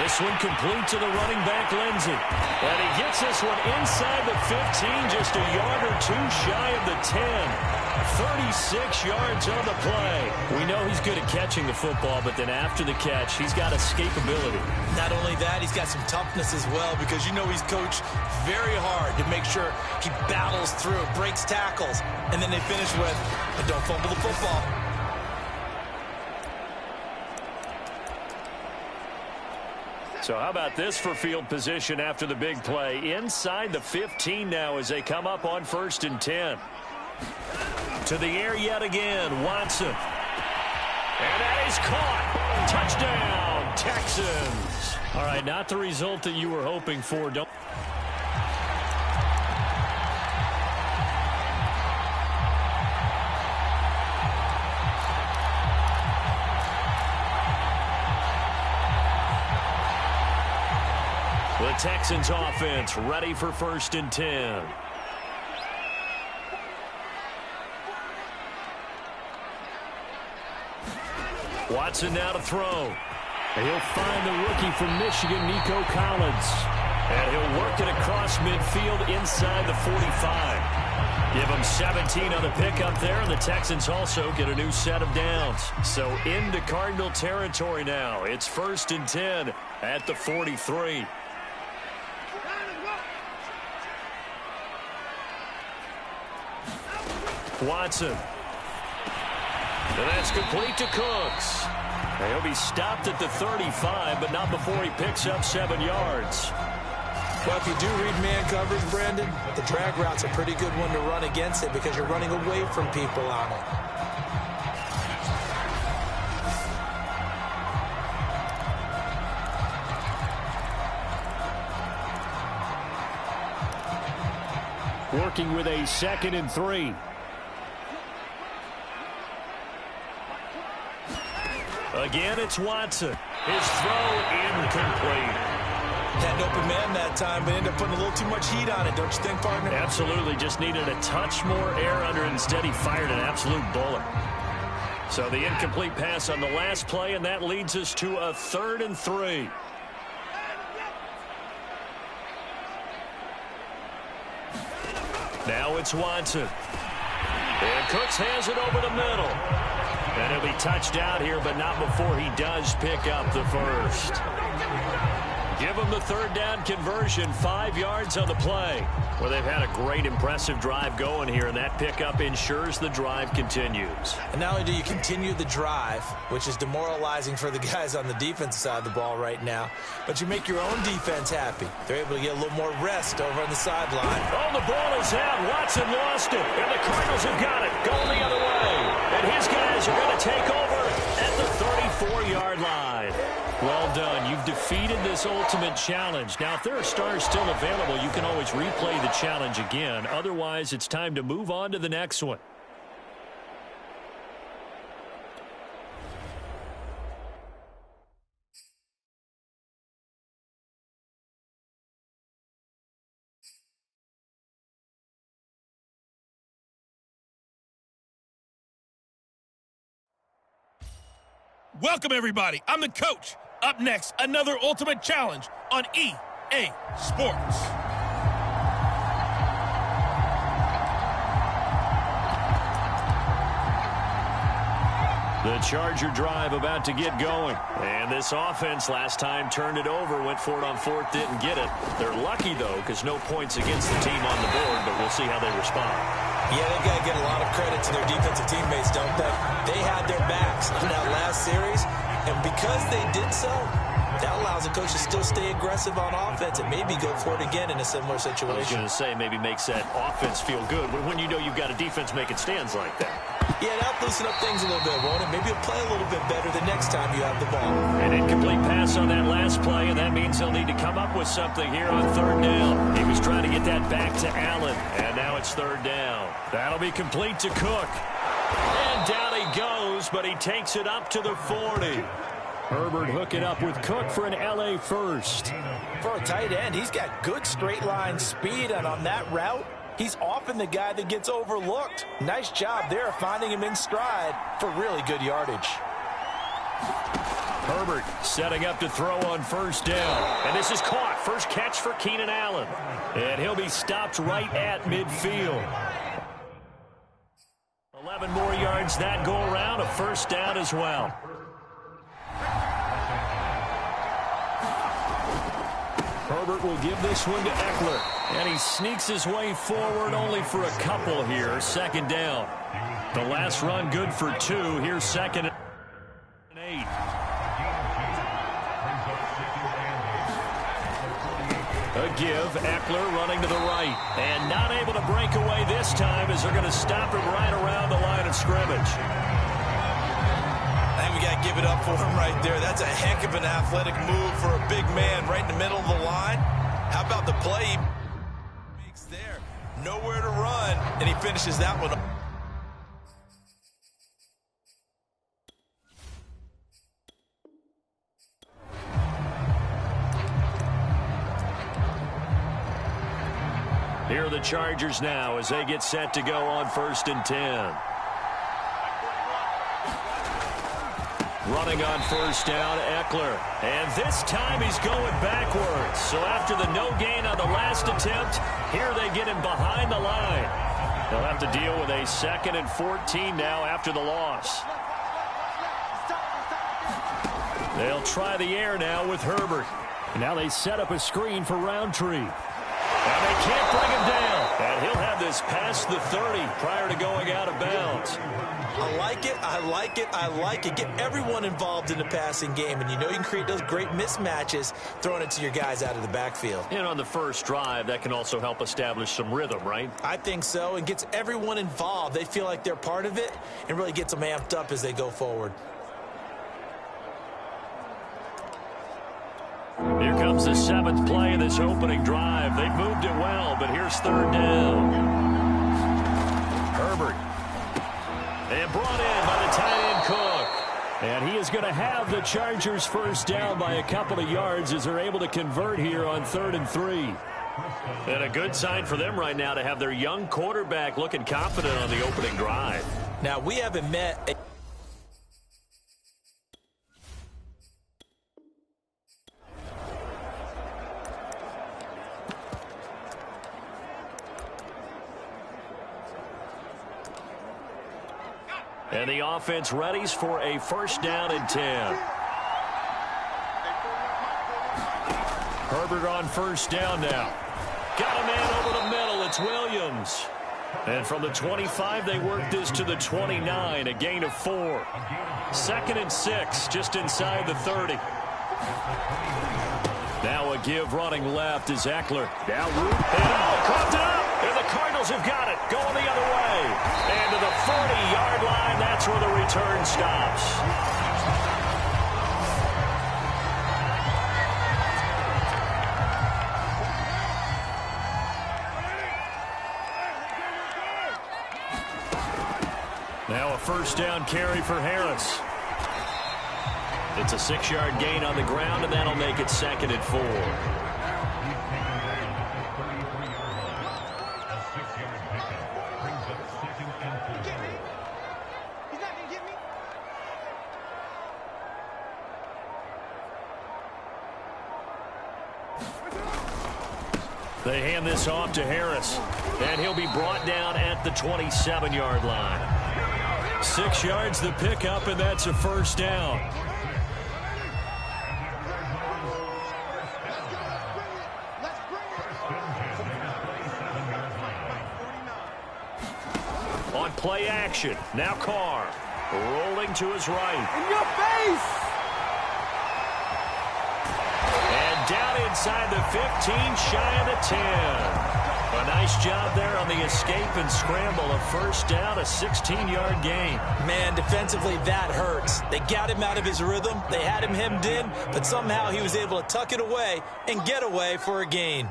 This one complete to the running back, Lindsey. And he gets this one inside the 15, just a yard or two shy of the 10. 36 yards on the play. We know he's good at catching the football, but then after the catch, he's got escapability. Not only that, he's got some toughness as well, because you know he's coached very hard to make sure he battles through, breaks tackles, and then they finish with, and don't fumble the football. So how about this for field position after the big play? Inside the 15 now as they come up on 1st and 10. To the air yet again, Watson. And that is caught. Touchdown, Texans. All right, not the result that you were hoping for. Don't. The Texans offense ready for 1st and 10. Watson now to throw. And he'll find the rookie from Michigan, Nico Collins. And he'll work it across midfield inside the 45. Give him 17 on the pickup there, and the Texans also get a new set of downs. So into Cardinal territory now. It's 1st and 10 at the 43. Watson. And that's complete to Cooks. And he'll be stopped at the 35, but not before he picks up 7 yards. Well, if you do read man coverage, Brandon, the drag route's a pretty good one to run against it because you're running away from people on it. working with a 2nd and 3. Again, it's Watson. His throw incomplete. Had an open man that time, but ended up putting a little too much heat on it, don't you think, partner? Absolutely. Just needed a touch more air under it. Instead, he fired an absolute bullet. So the incomplete pass on the last play, and that leads us to a 3rd and 3. Now it's Watson. And Cooks has it over the middle. And he'll be touched out here, but not before he does pick up the first. Give them the 3rd down conversion, 5 yards on the play. Well, they've had a great, impressive drive going here, and that pickup ensures the drive continues. And not only do you continue the drive, which is demoralizing for the guys on the defensive side of the ball right now, but you make your own defense happy. They're able to get a little more rest over on the sideline. Oh, the ball is out. Watson lost it, and the Cardinals have got it. Going the other way. And his guys are going to take over at the 34-yard line. Well done. You've defeated this ultimate challenge. Now, if there are stars still available, you can always replay the challenge again. Otherwise, it's time to move on to the next one. Welcome, everybody. I'm the coach. Up next, another Ultimate Challenge on EA Sports. The Charger drive about to get going. And this offense last time turned it over, went for it on 4th, didn't get it. They're lucky, though, because no points against the team on the board, but we'll see how they respond. Yeah, they've got to get a lot of credit to their defensive teammates, don't they? They had their backs on that last series, and because they did so, that allows the coach to still stay aggressive on offense and maybe go for it again in a similar situation. I was going to say, maybe makes that offense feel good when you know you've got a defense making stands like that. Yeah, that'll loosen up things a little bit, won't it? Maybe you'll play a little bit better the next time you have the ball. An incomplete pass on that last play, and that means they'll need to come up with something here on 3rd down. He was trying to get that back to Allen, and now it's 3rd down. That'll be complete to Cook. And down he goes, but he takes it up to the 40. Herbert hooking up with Cook for an LA first. For a tight end, he's got good straight line speed, and on that route, he's often the guy that gets overlooked. Nice job there finding him in stride for really good yardage. Herbert setting up to throw on 1st down. And this is caught. First catch for Keenan Allen. And he'll be stopped right at midfield. 11 more yards that go around. A 1st down as well. Herbert will give this one to Eckler. And he sneaks his way forward only for a couple here. 2nd down. The last run good for 2. Here's 2nd and 8. A give. Eckler running to the right. And not able to break away this time as they're going to stop him right around the line of scrimmage. I think we got to give it up for him right there. That's a heck of an athletic move for a big man right in the middle of the line. How about the play he makes there? Nowhere to run, and he finishes that one. Here are the Chargers now as they get set to go on 1st and 10. Running on 1st down, Eckler. And this time he's going backwards. So after the no gain on the last attempt, here they get him behind the line. They'll have to deal with a 2nd and 14 now after the loss. They'll try the air now with Herbert. Now they set up a screen for Roundtree. And they can't bring him down. And he'll have this past the 30 prior to going out of bounds. I like it, I like it, I like it. Get everyone involved in the passing game, and you know you can create those great mismatches throwing it to your guys out of the backfield. And on the first drive, that can also help establish some rhythm, right? I think so, and gets everyone involved. They feel like they're part of it, and really gets them amped up as they go forward. Here comes the 7th play of this opening drive. They've moved it well, but here's 3rd down. Herbert. And brought in by the tight end Cook. And he is going to have the Chargers first down by a couple of yards as they're able to convert here on 3rd and 3. And a good sign for them right now to have their young quarterback looking confident on the opening drive. Now, we haven't met And the offense readies for a first down and 10. Herbert on first down now. Got a man over the middle. It's Williams. And from the 25, they work this to the 29, a gain of 4. 2nd and 6, just inside the 30. Now a give running left is Eckler. Now Root. Coughed it up. And the Cardinals have got it. Going the other way. And to the 40-yard line, that's where the return stops. Now a first down carry for Harris. It's a 6-yard gain on the ground, and that'll make it 2nd and 4. They hand this off to Harris, and he'll be brought down at the 27-yard line. 6 yards the pickup, and that's a first down. On play action, now Carr, rolling to his right. In your face! And down inside the 15, shy of the 10. A nice job there on the escape and scramble. A first down, a 16-yard gain. Man, defensively, that hurts. They got him out of his rhythm. They had him hemmed in, but somehow he was able to tuck it away and get away for a gain.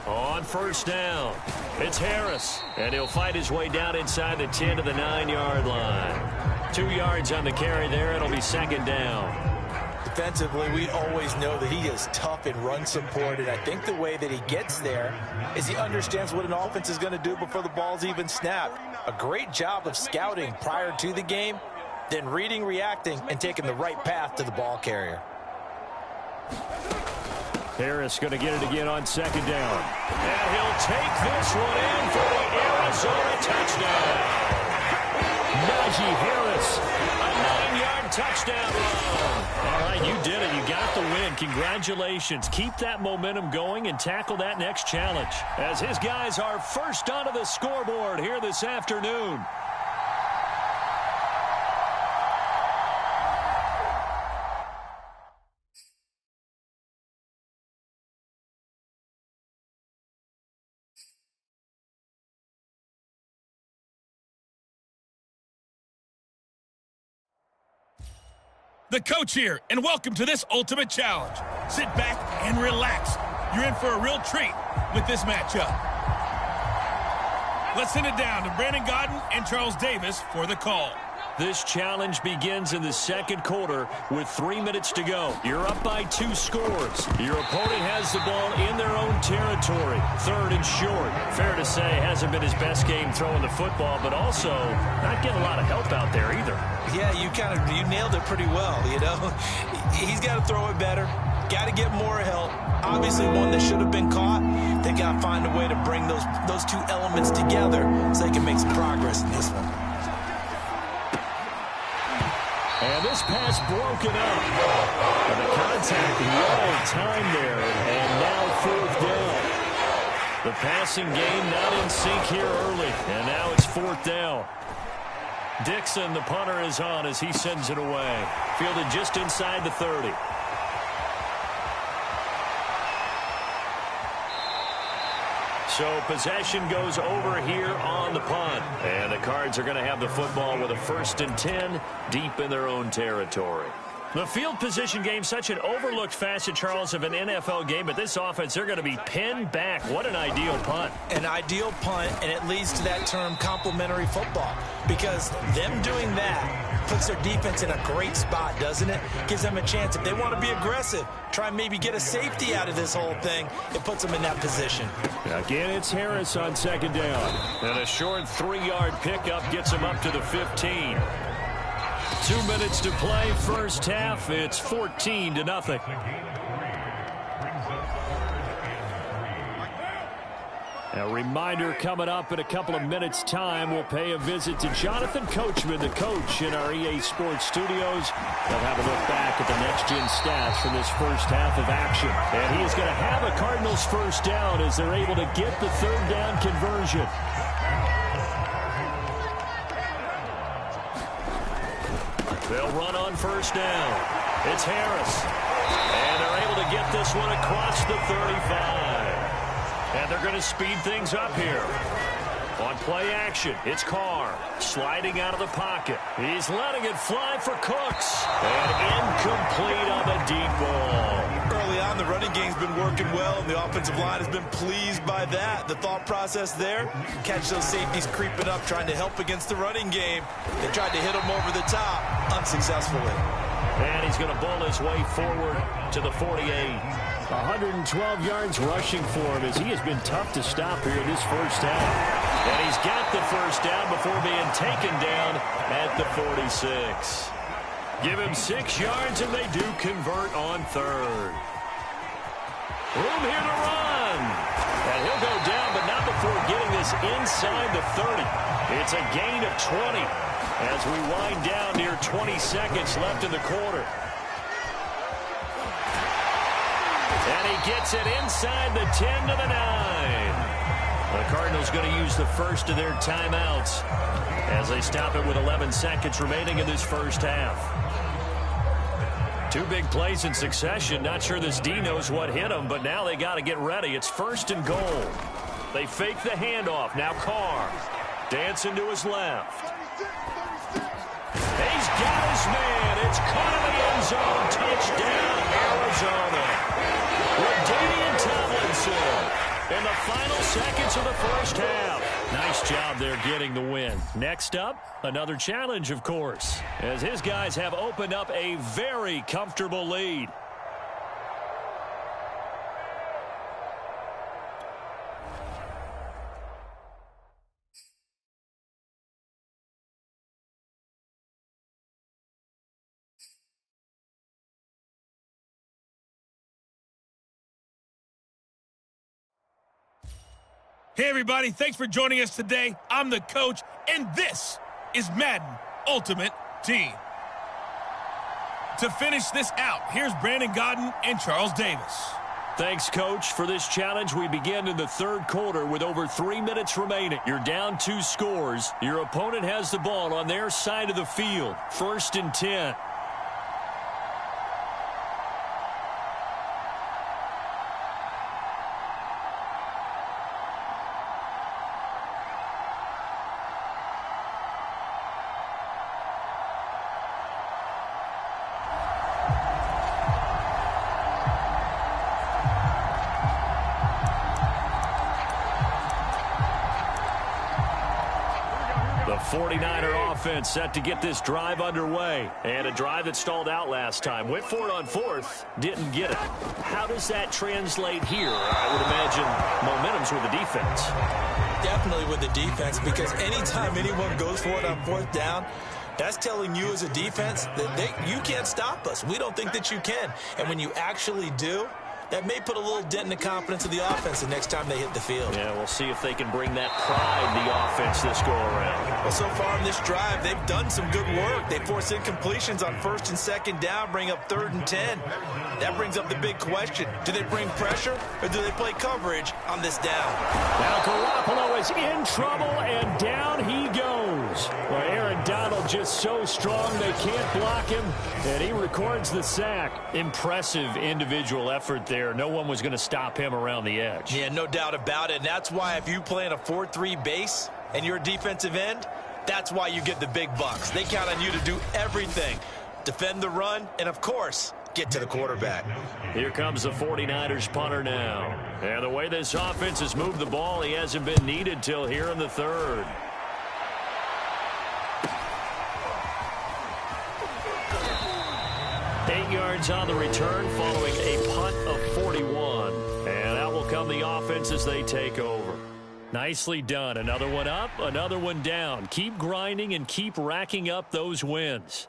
On first down, it's Harris, and he'll fight his way down inside the 10 to the 9-yard line. 2 yards on the carry there. It'll be 2nd down. Defensively, we always know that he is tough in run support, and I think the way that he gets there is he understands what an offense is going to do before the ball's even snapped. A great job of scouting prior to the game, then reading, reacting, and taking the right path to the ball carrier. Harris going to get it again on 2nd down. And he'll take this one in for the Arizona touchdown. Najee Harris, a 9-yard touchdown run. All right, you did it. You got the win. Congratulations. Keep that momentum going and tackle that next challenge, as his guys are first onto the scoreboard here this afternoon. The coach here, and welcome to this ultimate challenge. Sit back and relax. You're in for a real treat with this matchup. Let's send it down to Brandon Gaudin and Charles Davis for the call. This challenge begins in the 2nd quarter with 3 minutes to go. You're up by 2 scores. Your opponent has the ball in their own territory. 3rd and short. Fair to say, hasn't been his best game throwing the football, but also not getting a lot of help out there either. Yeah, you nailed it pretty well, you know. He's got to throw it better. Got to get more help. Obviously one that should have been caught. They got to find a way to bring those two elements together so they can make some progress in this one. And this pass broken up. And the contact well timed there. And now 4th down. The passing game not in sync here early. And now it's 4th down. Dixon, the punter, is on as he sends it away. Fielded just inside the 30. So possession goes over here on the punt. And the Cards are going to have the football with a 1st and 10 deep in their own territory. The field position game, such an overlooked facet, Charles, of an NFL game. But this offense, they're going to be pinned back. What an ideal punt. An ideal punt, and it leads to that term complementary football. Because them doing that puts their defense in a great spot, doesn't it? Gives them a chance. If they want to be aggressive, try and maybe get a safety out of this whole thing, it puts them in that position. Again, it's Harris on 2nd down. And a short 3-yard pickup gets him up to the 15. 2 minutes to play, first half. It's 14-0. A reminder coming up in a couple of minutes' time. We'll pay a visit to Jonathan Coachman, the coach in our EA Sports studios. They'll have a look back at the next-gen stats from this first half of action. And he is going to have a Cardinals first down as they're able to get the 3rd down conversion. They'll run on first down. It's Harris. And they're able to get this one across the 35. And they're going to speed things up here. On play action, it's Carr sliding out of the pocket. He's letting it fly for Cooks. And incomplete on the deep ball. Early on, the running game's been working well, and the offensive line has been pleased by that. The thought process there, catch those safeties creeping up, trying to help against the running game. They tried to hit them over the top, unsuccessfully. And he's going to bull his way forward to the 48. 112 yards rushing for him as he has been tough to stop here in this first half. And he's got the first down before being taken down at the 46. Give him 6 yards, and they do convert on 3rd. Room here to run. And he'll go down, but not before getting this inside the 30. It's a gain of 20 as we wind down near 20 seconds left in the quarter. And he gets it inside the 10 to the 9. The Cardinals going to use the first of their timeouts as they stop it with 11 seconds remaining in this first half. 2 big plays in succession. Not sure this D knows what hit him, but now they got to get ready. It's 1st and goal. They fake the handoff. Now Carr dancing to his left. He's got his man. It's caught in the end zone. Touchdown, Arizona. LaDainian Tomlinson in the final seconds of the first half. Nice job there getting the win. Next up, another challenge, of course, as his guys have opened up a very comfortable lead. Hey, everybody. Thanks for joining us today. I'm the coach, and this is Madden Ultimate Team. To finish this out, here's Brandon Gaudin and Charles Davis. Thanks, Coach. For this challenge, we begin in the 3rd quarter with over 3 minutes remaining. You're down 2 scores. Your opponent has the ball on their side of the field. 1st and 10. The 49er offense set to get this drive underway. And a drive that stalled out last time. Went for it on 4th, didn't get it. How does that translate here? I would imagine momentum's with the defense. Definitely with the defense, because anytime anyone goes for it on 4th down, that's telling you as a defense that you can't stop us. We don't think that you can. And when you actually do, that may put a little dent in the confidence of the offense the next time they hit the field. Yeah, we'll see if they can bring that pride to the offense this go-around. Well, so far in this drive, they've done some good work. They force incompletions on 1st and 2nd down, bring up 3rd and 10. That brings up the big question. Do they bring pressure, or do they play coverage on this down? Now Garoppolo is in trouble, and down he goes. Well, Aaron Donald just so strong they can't block him, and he records the sack. Impressive individual effort there. there. No one was going to stop him around the edge. Yeah, no doubt about it. And that's why if you play in a 4-3 base and you're a defensive end, that's why you get the big bucks. They count on you to do everything. Defend the run, and, of course, get to the quarterback. Here comes the 49ers punter now. And the way this offense has moved the ball, he hasn't been needed till here in the third. Eight yards on the return following a punt of 41. And out will come the offense as they take over. Nicely done. Another one up, another one down. Keep grinding and keep racking up those wins.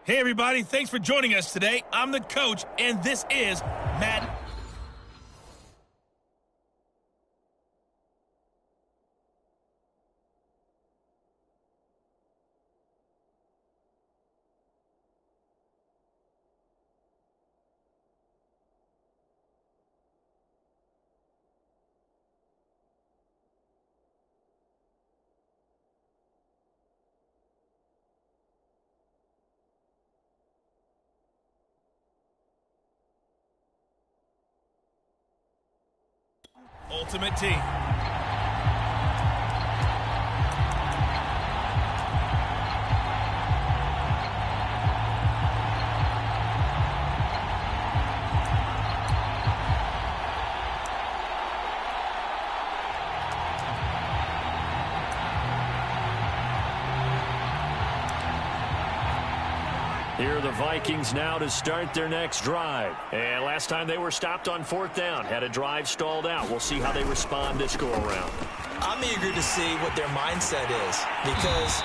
Hey, everybody. Thanks for joining us today. I'm the coach, and this is Madden. Ultimate Team. Here are the Vikings now to start their next drive. And last time they were stopped on fourth down, had a drive stalled out. We'll see how they respond this go-around. I'm eager to see what their mindset is, because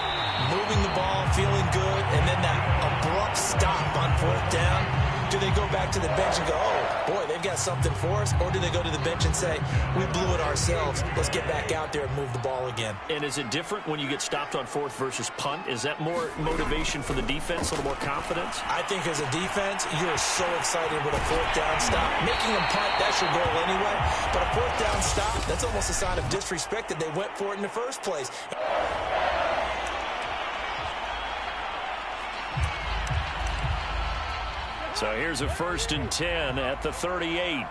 moving the ball, feeling good, and then that abrupt stop on fourth down, do they go back to the bench and go, oh, boy, they've got something for us? Or do they go to the bench and say, we blew it ourselves, let's get back out there and move the ball again? And is it different when you get stopped on fourth versus punt? Is that more motivation for the defense, a little more confidence? I think as a defense, you're so excited with a fourth down stop. Making them punt, that's your goal anyway. But a fourth down stop, that's almost a sign of disrespect that they went for it in the first place. So here's a 1st and 10 at the 38.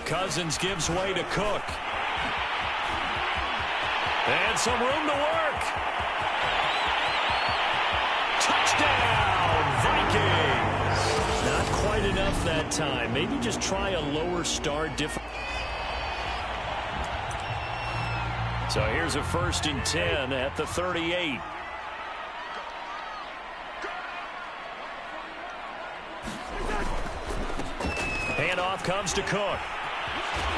Cousins gives way to Cook. And some room to work. Touchdown, Vikings. Not quite enough that time. Maybe just try a lower start difference. So here's a 1st and 10 at the 38. Handoff comes to Cook.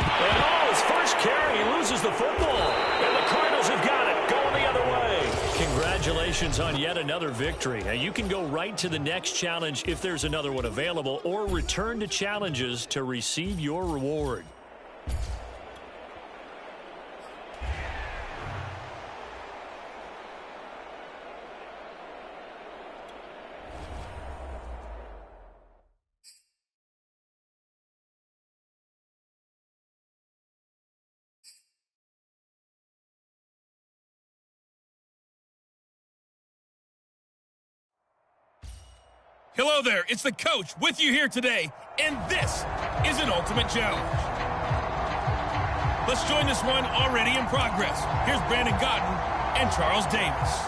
And his first carry, he loses the football. And the Cardinals have got it, going the other way. Congratulations on yet another victory. Now you can go right to the next challenge if there's another one available, or return to challenges to receive your reward. Hello there, it's the coach with you here today, and this is an Ultimate Challenge. Let's join this one already in progress. Here's Brandon Gaudin and Charles Davis.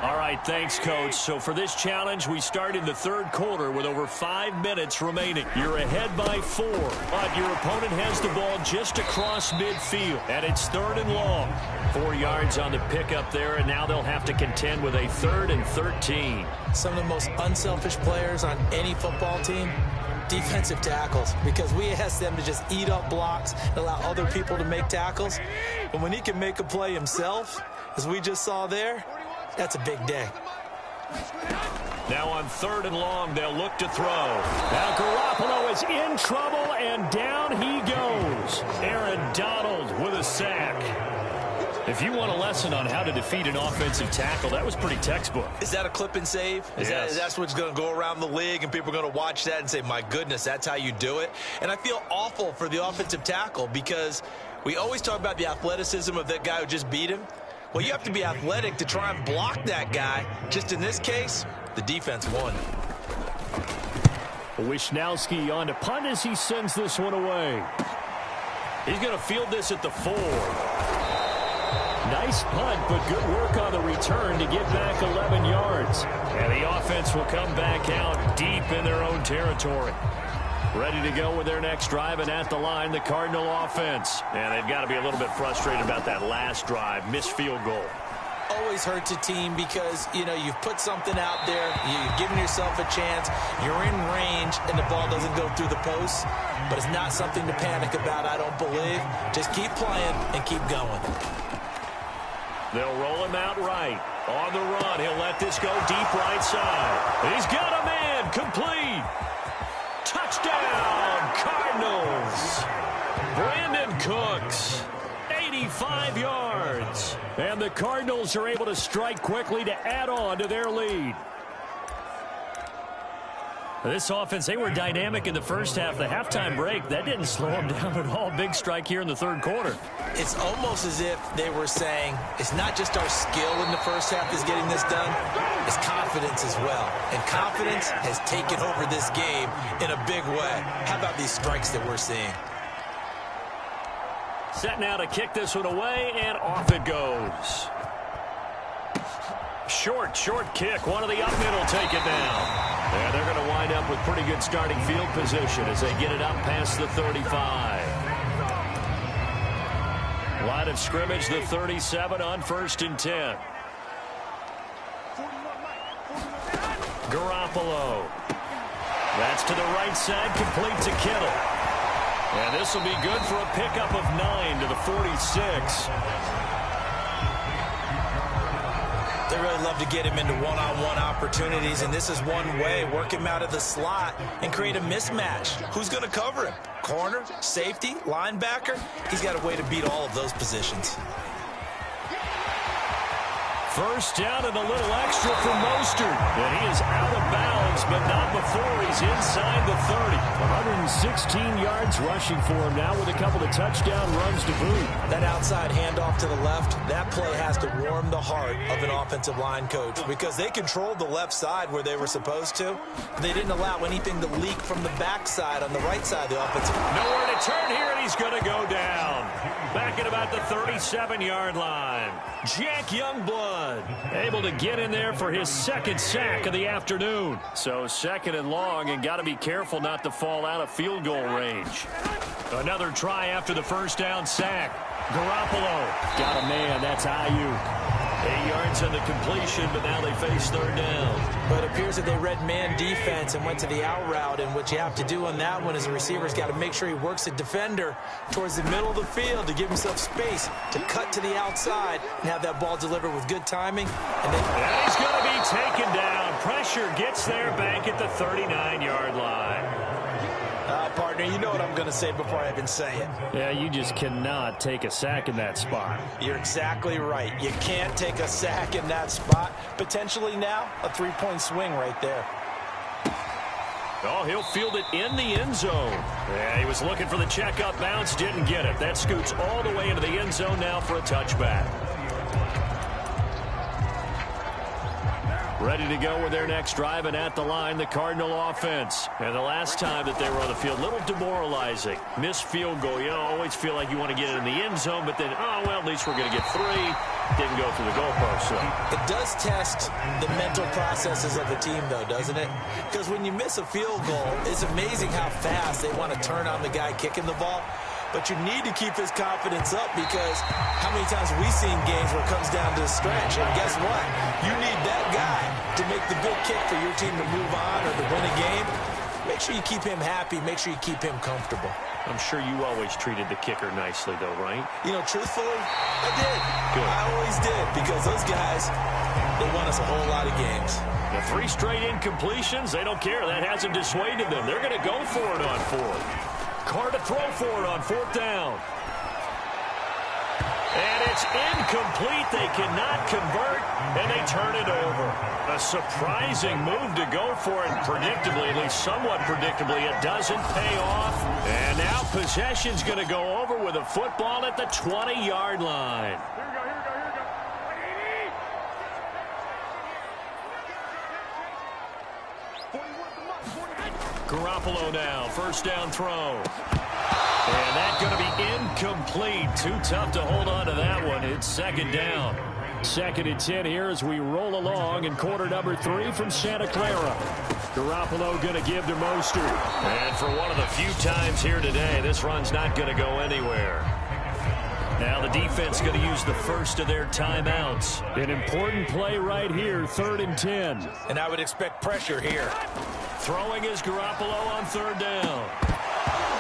All right, thanks, Coach. So for this challenge, we start in the third quarter with over 5 minutes remaining. You're ahead by 4, but your opponent has the ball just across midfield, and it's 3rd and long. 4 yards on the pickup there, and now they'll have to contend with a 3rd and 13. Some of the most unselfish players on any football team, defensive tackles, because we ask them to just eat up blocks and allow other people to make tackles. But when he can make a play himself, as we just saw there, that's a big day. Now on 3rd and long, they'll look to throw. Now Garoppolo is in trouble, and down he goes. Aaron Donald with a sack. If you want a lesson on how to defeat an offensive tackle, that was pretty textbook. Is that a clip and save? Yes. That's what's going to go around the league, and people are going to watch that and say, my goodness, that's how you do it? And I feel awful for the offensive tackle because we always talk about the athleticism of that guy who just beat him. Well, you have to be athletic to try and block that guy. Just in this case, the defense won. Wisnowski on to punt as he sends this one away. He's going to field this at the 4. Nice punt, but good work on the return to get back 11 yards. And the offense will come back out deep in their own territory. Ready to go with their next drive, and at the line, the Cardinal offense. And they've got to be a little bit frustrated about that last drive, missed field goal. Always hurts a team because, you know, you've put something out there, you've given yourself a chance, you're in range, and the ball doesn't go through the post. But it's not something to panic about, I don't believe. Just keep playing and keep going. They'll roll him out right. On the run, he'll let this go deep right side. He's got a man, complete. Touchdown, Cardinals. Brandon Cooks, 85 yards. And the Cardinals are able to strike quickly to add on to their lead. This offense, they were dynamic in the first half. The halftime break, that didn't slow them down at all. Big strike here in the third quarter. It's almost as if they were saying, it's not just our skill in the first half that's getting this done, it's confidence as well. And confidence has taken over this game in a big way. How about these strikes that we're seeing? Set now to kick this one away, and off it goes. Short kick. One of the up middle take it down. And they're going to wind up with pretty good starting field position as they get it up past the 35. Line of scrimmage, the 37 on 1st and 10. Garoppolo. That's to the right side, complete to Kittle. And this will be good for a pickup of 9 to the 46. They really love to get him into one-on-one opportunities, and this is one way. Work him out of the slot and create a mismatch. Who's going to cover him? Corner, safety, linebacker? He's got a way to beat all of those positions. First down and a little extra for Mostert. And he is out of bounds, but not before he's inside the 30. 116 yards rushing for him now with a couple of touchdown runs to boot. That outside handoff to the left, that play has to warm the heart of an offensive line coach because they controlled the left side where they were supposed to. They didn't allow anything to leak from the backside on the right side of the offensive. Nowhere to turn here, and he's going to go down. Back at about the 37-yard line. Jack Youngblood able to get in there for his second sack of the afternoon. So 2nd and long, and got to be careful not to fall out of field goal range. Another try after the first down sack. Garoppolo got a man. That's Ayuk. 8 yards on the completion, but now they face 3rd down. But it appears that they read man defense and went to the out route, and what you have to do on that one is the receiver's got to make sure he works the defender towards the middle of the field to give himself space to cut to the outside and have that ball delivered with good timing. And he's going to be taken down. Pressure gets there back at the 39-yard line. Partner, you know what I'm going to say before I even say it. Yeah, you just cannot take a sack in that spot. You're exactly right. You can't take a sack in that spot. Potentially now, a 3-point swing right there. Oh, he'll field it in the end zone. Yeah, he was looking for the checkup bounce, didn't get it. That scoots all the way into the end zone now for a touchback. Ready to go with their next drive, and at the line, the Cardinal offense. And the last time that they were on the field, a little demoralizing. Missed field goal. You always feel like you want to get it in the end zone, but then, oh, well, at least we're going to get 3. Didn't go through the goalpost. So. It does test the mental processes of the team, though, doesn't it? Because when you miss a field goal, it's amazing how fast they want to turn on the guy kicking the ball. But you need to keep his confidence up, because how many times have we seen games where it comes down to the stretch? And guess what? You need that guy to make the big kick for your team to move on or to win a game. Make sure you keep him happy. Make sure you keep him comfortable. I'm sure you always treated the kicker nicely, though, right? You know, truthfully, I did. Good. I always did, because those guys, they won us a whole lot of games. The 3 straight incompletions, they don't care. That hasn't dissuaded them. They're going to go for it on 4th. Carr to throw for it on 4th down. And it's incomplete. They cannot convert, and they turn it over. A surprising move to go for it. Predictably, at least somewhat predictably, it doesn't pay off. And now possession's going to go over with a football at the 20-yard line. Garoppolo now, first down throw. And that's going to be incomplete. Too tough to hold on to that one. It's 2nd down. 2nd and 10 here as we roll along in quarter number 3 from Santa Clara. Garoppolo going to give to Mostert. And for one of the few times here today, this run's not going to go anywhere. Now the defense going to use the first of their timeouts. An important play right here, 3rd and 10. And I would expect pressure here. Throwing is Garoppolo on 3rd down.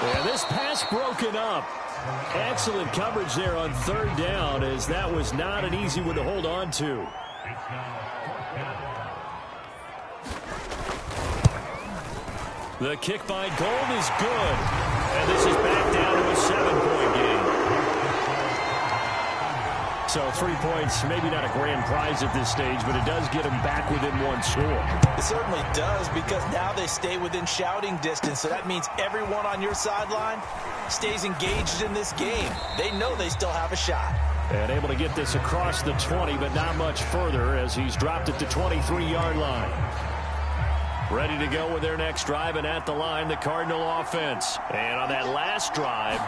And this pass broken up. Excellent coverage there on 3rd down, as that was not an easy one to hold on to. The kick by Gold is good. And this is back down to a 7-point game. So 3 points, maybe not a grand prize at this stage, but it does get them back within 1 score. It certainly does, because now they stay within shouting distance. So that means everyone on your sideline stays engaged in this game. They know they still have a shot. And able to get this across the 20, but not much further, as he's dropped it to 23-yard line. Ready to go with their next drive, and at the line, the Cardinal offense. And on that last drive,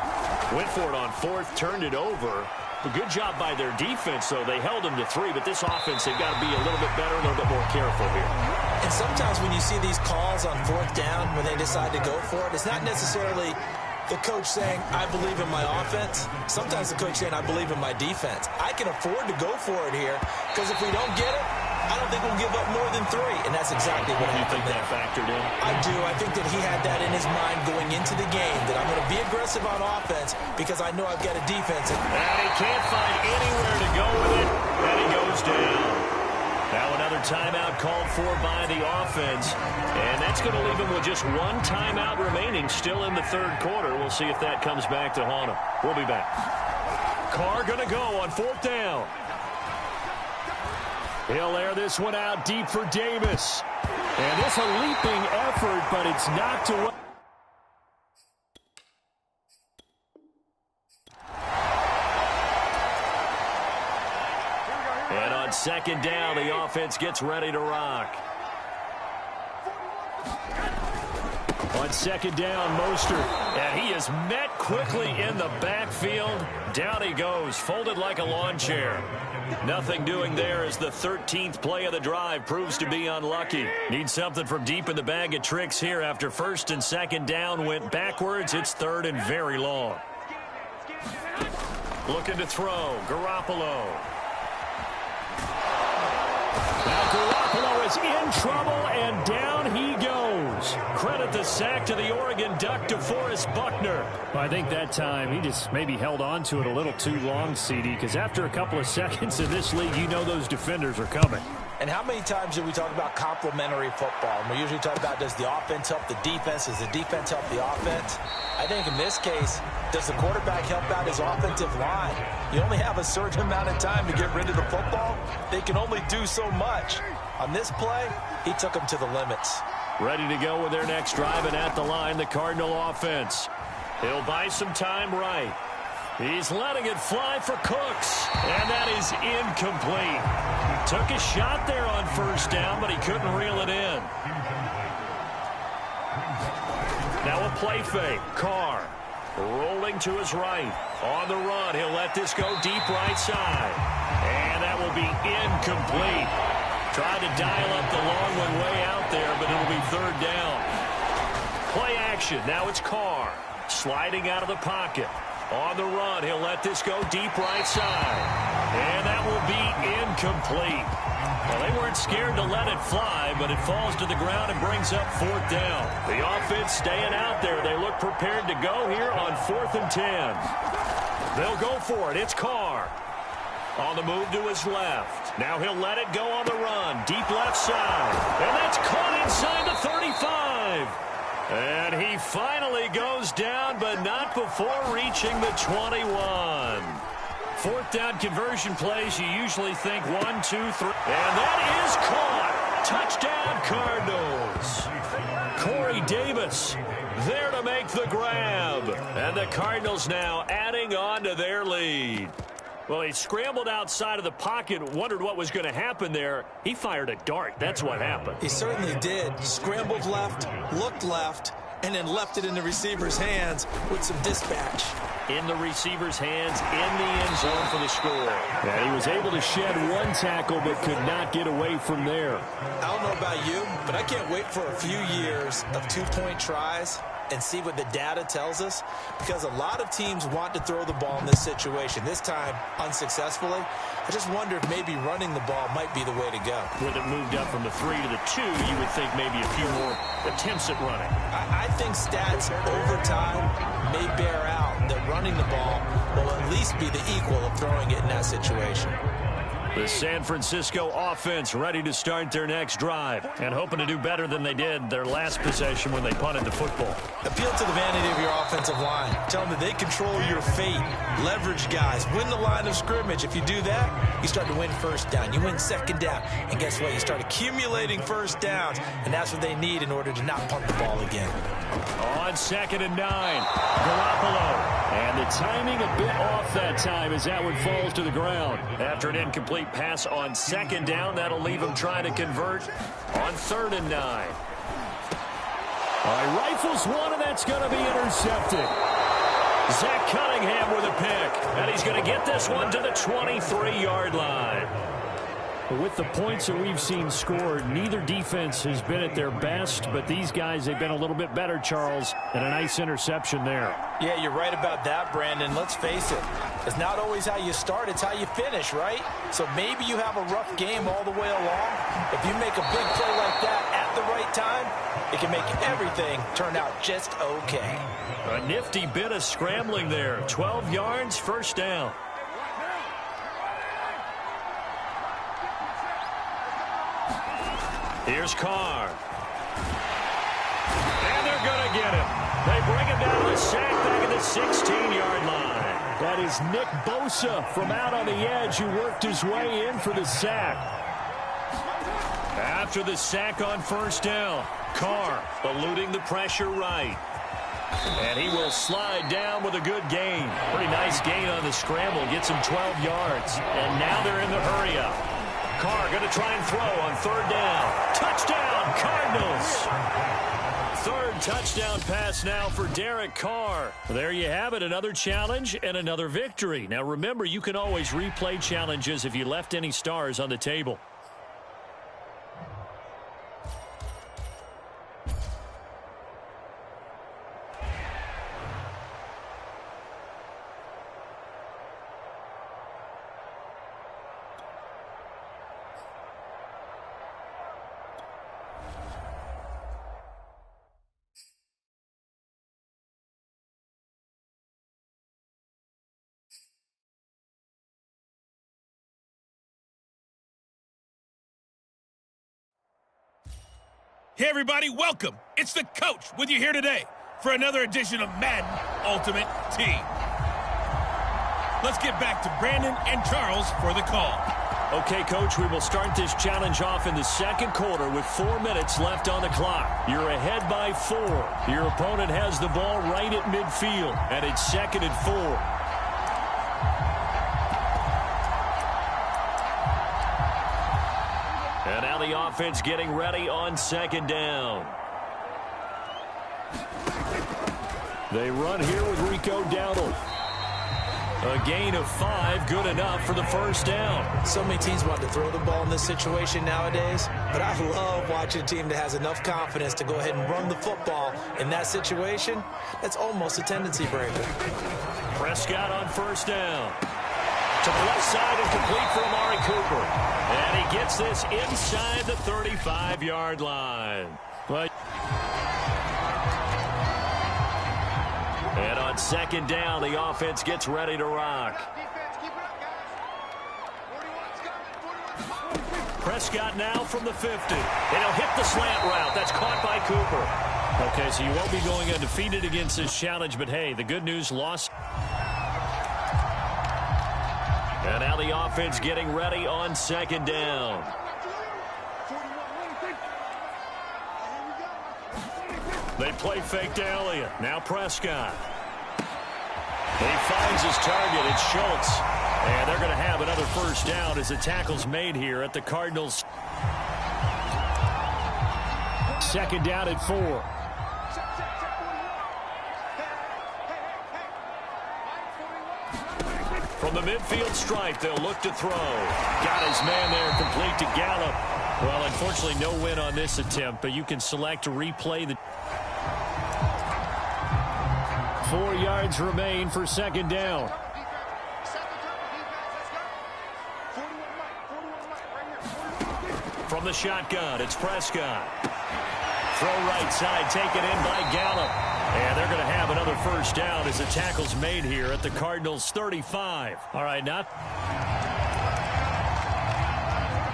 went for it on 4th, turned it over. A good job by their defense, though. They held them to 3, but this offense, they've got to be a little bit better, a little bit more careful here. And sometimes when you see these calls on 4th down, when they decide to go for it, it's not necessarily the coach saying, I believe in my offense. Sometimes the coach saying, I believe in my defense. I can afford to go for it here, because if we don't get it, I don't think we'll give up more than 3, and that's exactly what happened. You think that factored in? I do. I think that he had that in his mind going into the game, that I'm going to be aggressive on offense because I know I've got a defense. And he can't find anywhere to go with it, and he goes down. Now another timeout called for by the offense, and that's going to leave him with just 1 timeout remaining still in the 3rd quarter. We'll see if that comes back to haunt him. We'll be back. Carr going to go on 4th down. He'll air this one out deep for Davis. And it's a leaping effort, but it's knocked away. And on 2nd down, the offense gets ready to rock. On 2nd down, Mostert. And he is met quickly in the backfield. Down he goes, folded like a lawn chair. Nothing doing there as the 13th play of the drive proves to be unlucky. Need something from deep in the bag of tricks here after 1st and 2nd down went backwards. It's 3rd and very long. Looking to throw, Garoppolo. Now Garoppolo is in trouble, and down he goes. Credit the sack to the Oregon Duck, DeForest Buckner. Well, I think that time he just maybe held on to it a little too long, CD, because after a couple of seconds in this league, you know those defenders are coming. And how many times do we talk about complementary football? And we usually talk about, does the offense help the defense? Does the defense help the offense? I think in this case, does the quarterback help out his offensive line? You only have a certain amount of time to get rid of the football. They can only do so much. On this play, he took them to the limits. Ready to go with their next drive, and at the line, the Cardinal offense. He'll buy some time right. He's letting it fly for Cooks, and that is incomplete. Took a shot there on first down, but he couldn't reel it in. Now a play fake. Carr rolling to his right. On the run, he'll let this go deep right side. And that will be incomplete. Tried to dial up the long one way out there, but it'll be third down. Play action. Now it's Carr sliding out of the pocket. On the run, he'll let this go deep right side. And that will be incomplete. Well, they weren't scared to let it fly, but it falls to the ground and brings up fourth down. The offense staying out there. They look prepared to go here on 4th and 10. They'll go for it. It's Carr. On the move to his left. Now he'll let it go on the run. Deep left side. And that's caught inside the 35. And he finally goes down, but not before reaching the 21. Fourth down conversion plays, you usually think 1, 2, 3. And that is caught. Touchdown, Cardinals. Corey Davis there to make the grab. And the Cardinals now adding on to their lead. Well, he scrambled outside of the pocket, wondered what was going to happen there. He fired a dart. That's what happened. He certainly did. Scrambled left, looked left, and then left it in the receiver's hands with some dispatch. In the receiver's hands, in the end zone for the score. And he was able to shed one tackle, but could not get away from there. I don't know about you, but I can't wait for a few years of two-point tries and see what the data tells us, because a lot of teams want to throw the ball in this situation. This time, unsuccessfully. I just wonder if maybe running the ball might be the way to go. With it moved up from the 3 to the 2, you would think maybe a few more attempts at running. I think stats over time may bear out that running the ball will at least be the equal of throwing it in that situation. The San Francisco offense ready to start their next drive and hoping to do better than they did their last possession when they punted the football. Appeal to the vanity of your offensive line. Tell them that they control your fate. Leverage guys. Win the line of scrimmage. If you do that, you start to win first down. You win second down. And guess what? You start accumulating first downs. And that's what they need in order to not punt the ball again. On 2nd and 9, Garoppolo. And the timing a bit off that time as that one falls to the ground. After an incomplete pass on 2nd down, that'll leave him trying to convert on 3rd and 9. All right, rifles one, and that's going to be intercepted. Zach Cunningham with a pick, and he's going to get this one to the 23-yard line. With the points that we've seen scored, neither defense has been at their best, but these guys, they've been a little bit better, Charles, and a nice interception there. Yeah, you're right about that, Brandon. Let's face it. It's not always how you start, it's how you finish, right? So maybe you have a rough game all the way along. If you make a big play like that at the right time, it can make everything turn out just okay. A nifty bit of scrambling there. 12 yards, first down. Here's Carr. And they're going to get him. They bring him down to the sack back at the 16-yard line. That is Nick Bosa from out on the edge who worked his way in for the sack. After the sack on first down, Carr eluding the pressure right. And he will slide down with a good gain. Pretty nice gain on the scramble. Gets him 12 yards. And now they're in the hurry-up. Carr going to try and throw on 3rd down. Touchdown, Cardinals. 3rd touchdown pass now for Derek Carr. There you have it, another challenge and another victory. Now remember, you can always replay challenges if you left any stars on the table. Hey, everybody, welcome. It's the coach with you here today for another edition of Madden Ultimate Team. Let's get back to Brandon and Charles for the call. Okay, Coach, we will start this challenge off in the 2nd quarter with 4 minutes left on the clock. You're ahead by 4. Your opponent has the ball right at midfield, and it's 2nd and 4. the offense getting ready on second down. They run here with Rico Dowdle. A gain of 5, good enough for the first down. So many teams want to throw the ball in this situation nowadays, but I love watching a team that has enough confidence to go ahead and run the football in that situation. That's almost a tendency breaker. Prescott on first down. To the left side and complete for Amari Cooper. And he gets this inside the 35-yard line. But and on second down, the offense gets ready to rock. Prescott now from the 50. And he'll hit the slant route. That's caught by Cooper. Okay, so you won't be going undefeated against this challenge, but hey, the good news, lost. And now the offense getting ready on second down. They play fake to Elliott. Now Prescott. He finds his target. It's Schultz. And they're going to have another first down as the tackle's made here at the Cardinals. Second down at 4. From the midfield stripe, they'll look to throw. Got his man there, complete to Gallup. Well, unfortunately, no win on this attempt, but you can select to replay the... 4 yards remain for second down. From the shotgun, it's Prescott. Throw right side, taken in by Gallup. And they're going to have another first down as the tackle's made here at the Cardinals' 35. All right, not.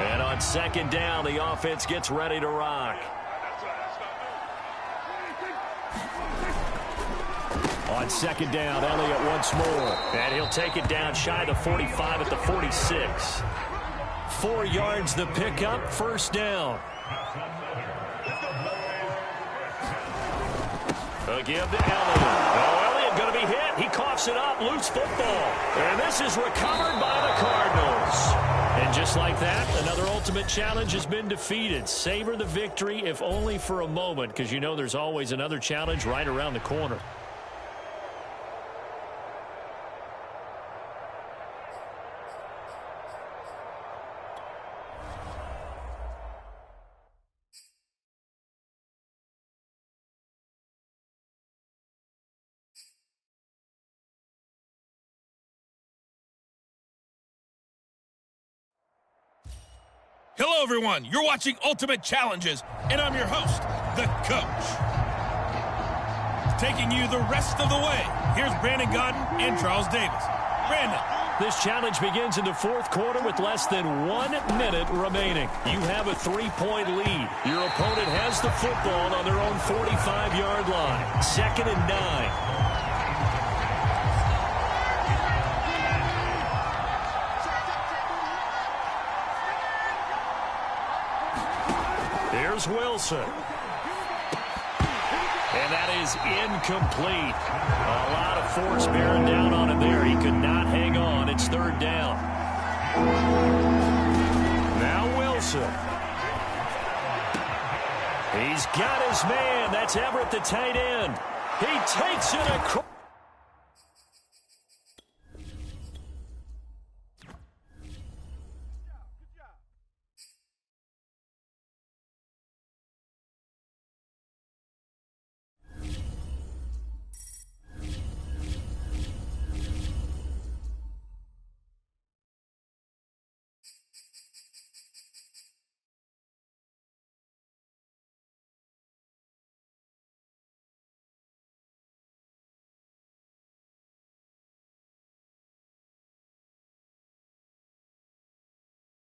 And on second down, the offense gets ready to rock. On second down, Elliott once more. And he'll take it down shy of the 45 at the 46. 4 yards the pickup, first down. Give to Elliott. Oh, Elliott going to be hit. He coughs it up. Loose football. And this is recovered by the Cardinals. And just like that, another ultimate challenge has been defeated. Savor the victory, if only for a moment, because you know there's always another challenge right around the corner. Hello, everyone. You're watching Ultimate Challenges, and I'm your host, the Coach. Taking you the rest of the way, here's Brandon Gaudin and Charles Davis. Brandon. This challenge begins in the fourth quarter with less than 1 minute remaining. You have a 3-point lead. Your opponent has the football on their own 45-yard line. Second and 9. Here's Wilson. And that is incomplete. A lot of force bearing down on him there. He could not hang on. It's third down. Now Wilson. He's got his man. That's Everett, the tight end. He takes it across.